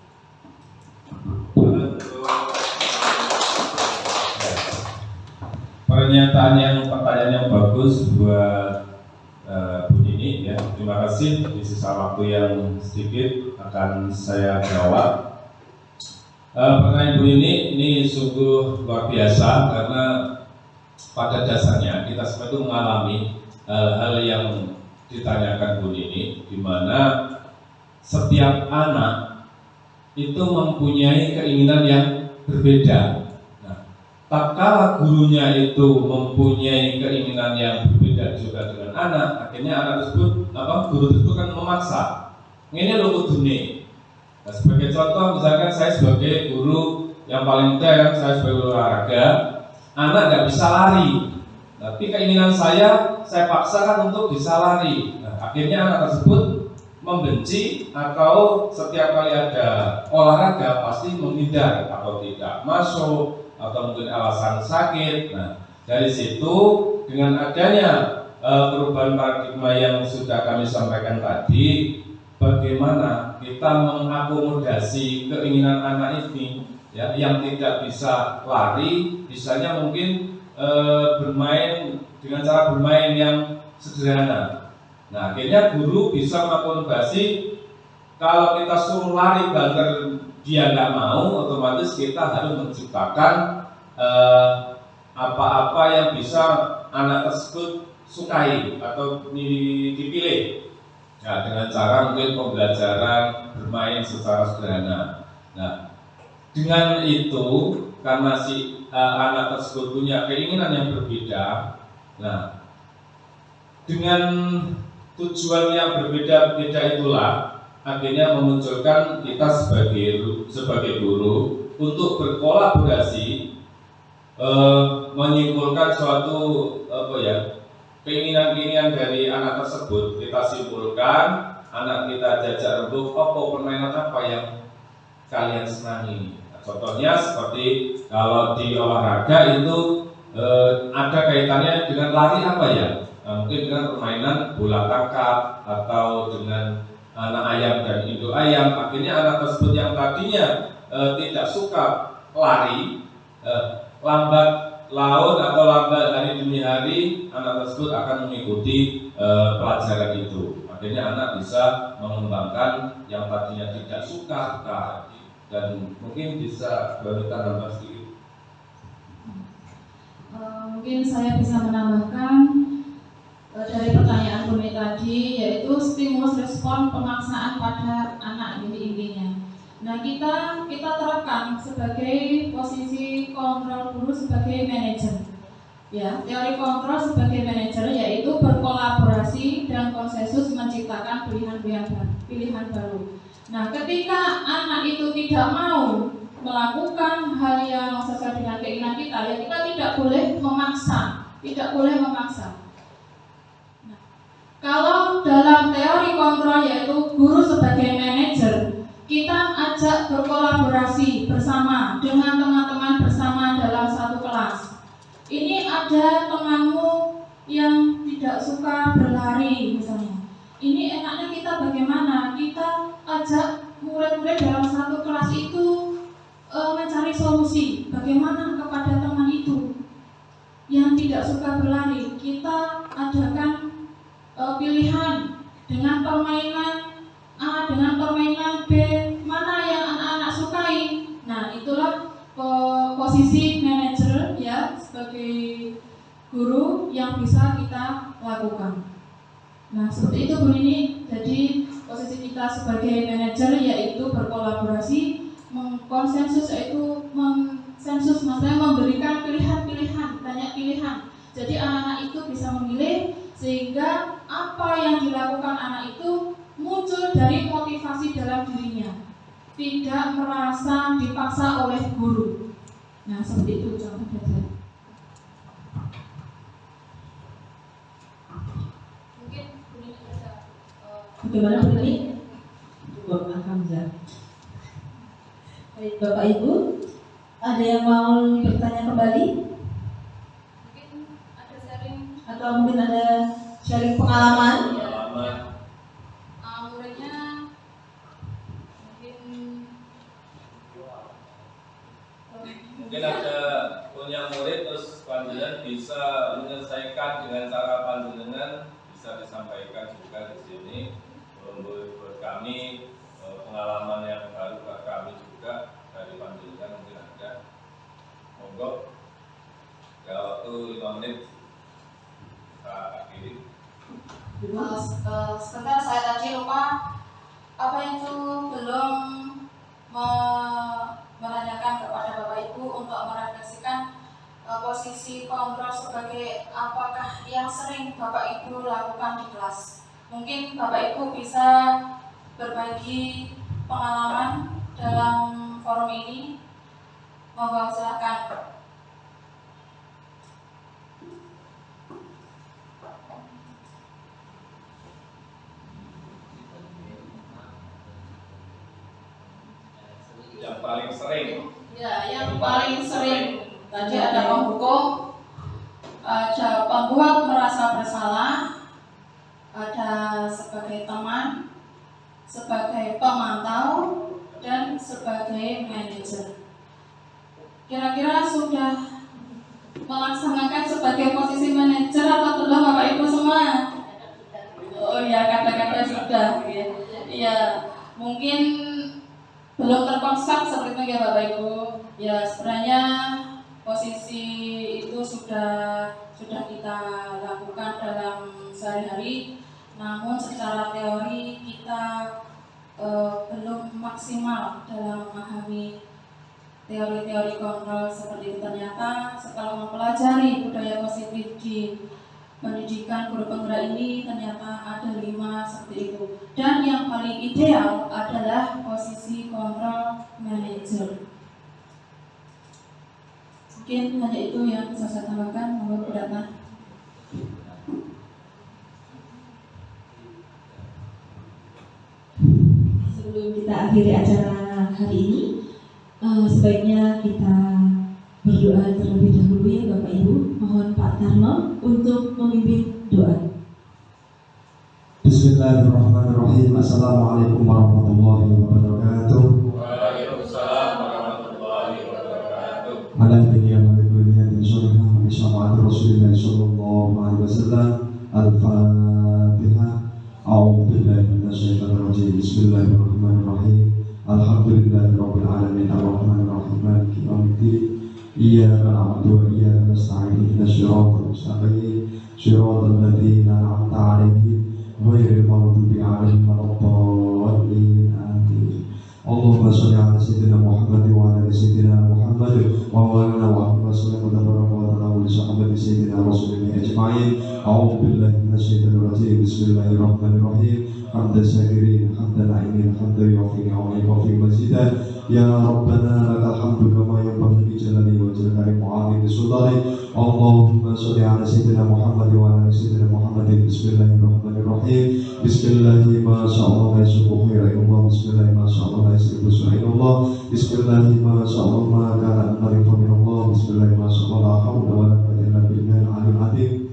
pertanyaan yang bagus buat Bu Nini ya. Terima kasih. Di sisa waktu yang sedikit akan saya jawab. Pertanyaan Bu Nini ini sungguh luar biasa karena pada dasarnya kita semua itu mengalami hal-hal yang ditanyakan Bu Nini, di mana setiap anak itu mempunyai keinginan yang berbeda. Tak kala gurunya itu mempunyai keinginan yang berbeda juga dengan anak, akhirnya anak tersebut, guru tersebut kan memaksa. Ini lo kudune. Nah, sebagai contoh, misalkan saya sebagai guru yang paling muda kan, saya sebagai guru olahraga, anak nggak bisa lari. Tapi keinginan saya paksakan untuk bisa lari. Nah, akhirnya anak tersebut membenci atau setiap kali ada olahraga pasti menghindar atau tidak masuk, atau mungkin alasan sakit. Nah, dari situ dengan adanya perubahan paradigma yang sudah kami sampaikan tadi, bagaimana kita mengakomodasi keinginan anak ini ya, yang tidak bisa lari, misalnya mungkin bermain dengan cara bermain yang sederhana. Nah, akhirnya guru bisa mengakomodasi. Kalau kita suruh lari banter dia nggak mau, otomatis kita harus menciptakan apa-apa yang bisa anak tersebut sukai atau dipilih. Nah, dengan cara mungkin pembelajaran bermain secara sederhana. Nah, dengan itu karena si anak tersebut punya keinginan yang berbeda, nah dengan tujuan yang berbeda-beda itulah akhirnya memunculkan kita sebagai guru untuk berkolaborasi, menyimpulkan suatu keinginan-keinginan dari anak tersebut. Kita simpulkan, anak kita jajak rembuk, permainan apa yang kalian senangi. Nah, contohnya seperti kalau di olahraga itu ada kaitannya dengan lari apa ya? Nah, mungkin dengan permainan bola tangkap atau dengan anak ayam dan induk ayam. Akhirnya anak tersebut yang tadinya tidak suka lari, lambat laun atau lambat hari demi hari, anak tersebut akan mengikuti pelajaran itu. Akhirnya anak bisa mengembangkan yang tadinya tidak suka dan mungkin bisa berbicara nambah sedikit. Mungkin saya bisa menambahkan dari pertanyaan Bumi tadi, yaitu stimulus respon pemaksaan pada anak ini intinya. Nah, kita terapkan sebagai posisi kontrol guru sebagai manajer. Ya, teori kontrol sebagai manajer yaitu berkolaborasi dan konsensus menciptakan pilihan baru. Nah, ketika anak itu tidak mau melakukan hal yang sesuai dengan keinginan kita, ya kita tidak boleh memaksa. Nah, kalau dalam teori kontrol yaitu guru sebagai manajer, kita ajak berkolaborasi bersama dengan teman-teman bersama dalam satu kelas. Ini ada temanmu yang tidak suka berlari misalnya. Ini enaknya kita bagaimana? Kita ajak murid-murid dalam satu kelas itu mencari solusi. Bagaimana kepada teman itu yang tidak suka berlari? Kita adakan pilihan dengan permainan A dengan permainan B, mana yang anak-anak sukai. Nah, itulah posisi manajer ya sebagai guru yang bisa kita lakukan. Nah, seperti itu Bu Nini. Jadi posisi kita sebagai manajer yaitu berkolaborasi, mengkonsensus yaitu maksudnya memberikan pilihan-pilihan, banyak pilihan. Jadi anak-anak itu bisa memilih sehingga apa yang dilakukan anak itu muncul dari motivasi dalam dirinya, tidak merasa dipaksa oleh guru. Nah, seperti itu contohnya. Mungkin Bu Nini bisa Bagaimana Bu Nini? Bapak Hamzah. Baik, Bapak Ibu, ada yang mau bertanya kembali? mungkin ada sharing Atau mungkin ada sharing pengalaman? muridnya Mungkin ada punya murid terus panjenengan bisa menyelesaikan dengan cara panjenengan bisa disampaikan juga di sini. Buat kami pengalaman yang baru buat kami juga dari panjenengan mungkin ada. Monggo. Ya waktu 5 menit kita akhiri. Sebentar saya tadi lupa apa itu belum menanyakan kepada Bapak Ibu untuk merefleksikan posisi kontrol sebagai apakah yang sering Bapak Ibu lakukan di kelas. Mungkin Bapak Ibu bisa berbagi pengalaman dalam forum ini. Monggo silakan. Yang paling sering. Ya, yang paling sering tadi ada penghukum, ada pembuat merasa bersalah, ada sebagai teman, sebagai pemantau, dan sebagai manajer. Kira-kira sudah melaksanakan sebagai posisi manajer atau belum Bapak Ibu semua? Oh ya, kata-kata sudah. Ya, mungkin belum terkonsep seperti itu ya Bapak Ibu. Ya sebenarnya posisi itu sudah kita lakukan dalam sehari-hari, namun secara teori kita belum maksimal dalam memahami teori-teori kontrol seperti itu. Ternyata setelah mempelajari budaya positif di pendidikan guru penggerak ini ternyata ada 5 seperti itu, dan yang paling ideal adalah posisi kontrol manager. Mungkin hanya itu yang bisa saya tambahkan. Mohon berkenan. Sebelum kita akhiri acara hari ini, sebaiknya kita berdoa terlebih dahulu ya Bapak Ibu. Mohon Pak Tarno untuk memimpin doa. Bismillahirrahmanirrahim. Assalamualaikum warahmatullahi wabarakatuh. Waalaikumsalam warahmatullahi wabarakatuh. Ala dunia wa dunia insyaallah wa bismillahir Rasulillah sallallahu alaihi wasallam. Al-Fatihah. A'udzu billahi minasyaitonir rajim. Bismillahirrahmanirrahim. Alhamdulillahirabbil alamin arrahmanir rahim maliki yaumiddin. Iyyaka na'budu wa iyyaka nasta'in ihdinas siratal mustaqim siratal ladzina an'amta 'alaihim ghairil maghdubi 'alaihim waladdallin. Amin. Allahumma shalli 'ala sayyidina Muhammad wa 'ala ali sayyidina Muhammad wa 'ala wa sallam wa baraka wa ta'ala li sahabati sayyidina Rasulillah ajma'in. A'udzu billahi minasyaitonir rajim. Bismillahirrahmanirrahim. Hamdan syakirin, hamdan na'imin, hamdan yu'afini wa yu'afi mazidah. Ya Rabbana lakal hamdu kama yanbaghi li jalali wajhika karim mu'adhimi sultani. Allahumma sholli ala sayyidina Muhammad wa ala sayyidina Muhammadin. Bismillahirrahmanirrahim. Bismillahi ma sya'allah la yasubuhu ilaihullah. Bismillahi ma sya'allah la yasubuhu ilaihullah. Bismillahi ma sya'allah ma kana narifu minallah. Bismillahi ma sya'allah la hawla wa la quwwata illa billahil aliyyil azim.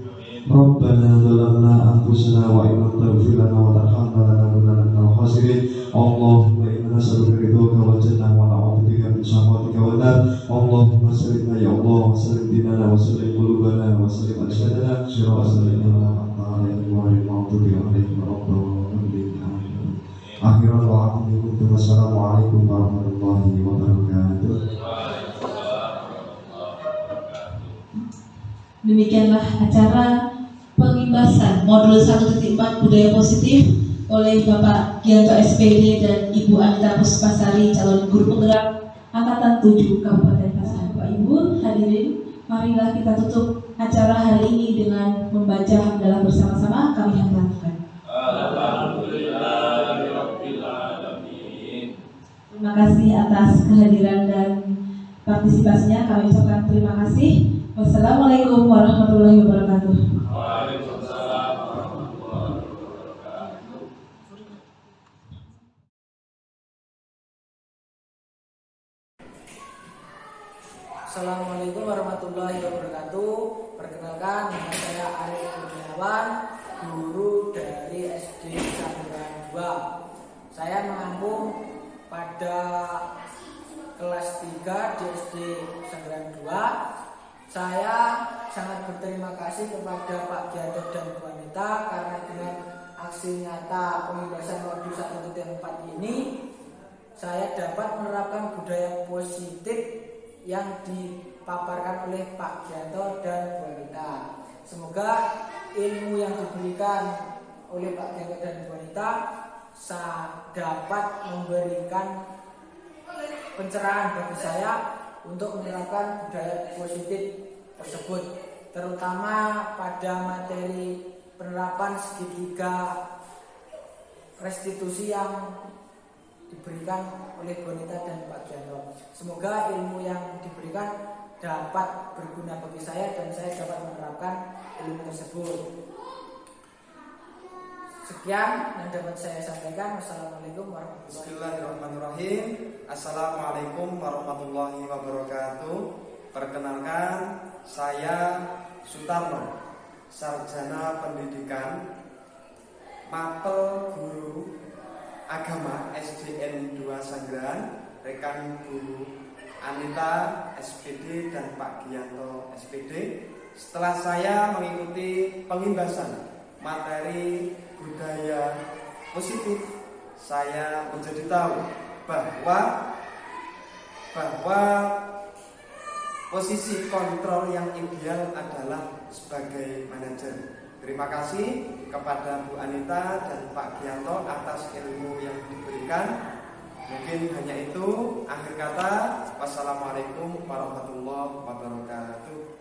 Rabbana zalamna anfusana wa in lam taghfir lana wa tarhamna lanakunanna minal khasirin. Allahumma inna nas'aluka ridhaka wal jannah wa na'udzu bika min sakhatika wan nar. Allahumma sallimna ya Allah, sallim dinana wa sallim qulubana wa sallim ajsadana sirata lana anta alaihi wa al-maghdubi alaihim waladdallin. Amin. Akhiran wa akhirun. Wassalamualaikum warahmatullahi wabarakatuh. Demikianlah acara pengimbasan modul 1.4 budaya positif oleh Bapak Gianto SPD dan Ibu Anita Puspasari, calon guru penggerak Angkatan 7 Kabupaten Pasar. Bapak Ibu hadirin, marilah kita tutup acara hari ini dengan membaca hamdalah bersama-sama. Kami hamdalkan. Alhamdulillahirabbil alamin. Terima kasih atas kehadiran dan partisipasinya. Kami ucapkan terima kasih. Wassalamualaikum warahmatullahi wabarakatuh. Waalaikumsalam warahmatullahi wabarakatuh. Assalamualaikum warahmatullahi wabarakatuh. Perkenalkan, nama saya Arif Kurniawan, guru dari SD Sanggeran 2. Saya mengampung pada kelas 3 di SD Sanggeran 2. Saya sangat berterima kasih kepada Pak Gianto dan Bu Anita karena dengan aksi nyata pembebasan World 1.4 ini saya dapat menerapkan budaya positif yang dipaparkan oleh Pak Gianto dan Bu Anita. Semoga ilmu yang diberikan oleh Pak Gianto dan Bu Anita dapat memberikan pencerahan bagi saya untuk menerapkan budaya positif tersebut, terutama pada materi penerapan segitiga restitusi yang diberikan oleh Bu Anita dan Pak Gianto. Semoga ilmu yang diberikan dapat berguna bagi saya dan saya dapat menerapkan ilmu tersebut. Sekian yang dapat saya sampaikan. Wassalamualaikum warahmatullahi wabarakatuh. Bismillahirrahmanirrahim. Assalamualaikum warahmatullahi wabarakatuh. Perkenalkan, saya Sutarno, sarjana pendidikan, mapel guru agama SDN 2 Sanggeran, rekan guru Anita SPD dan Pak Gianto SPD. Setelah saya mengikuti pengimbasan materi budaya positif, saya menjadi tahu bahwa posisi kontrol yang ideal adalah sebagai manajer. Terima kasih kepada Bu Anita dan Pak Gianto atas ilmu yang diberikan. Mungkin hanya itu. Akhir kata, wassalamualaikum warahmatullahi wabarakatuh.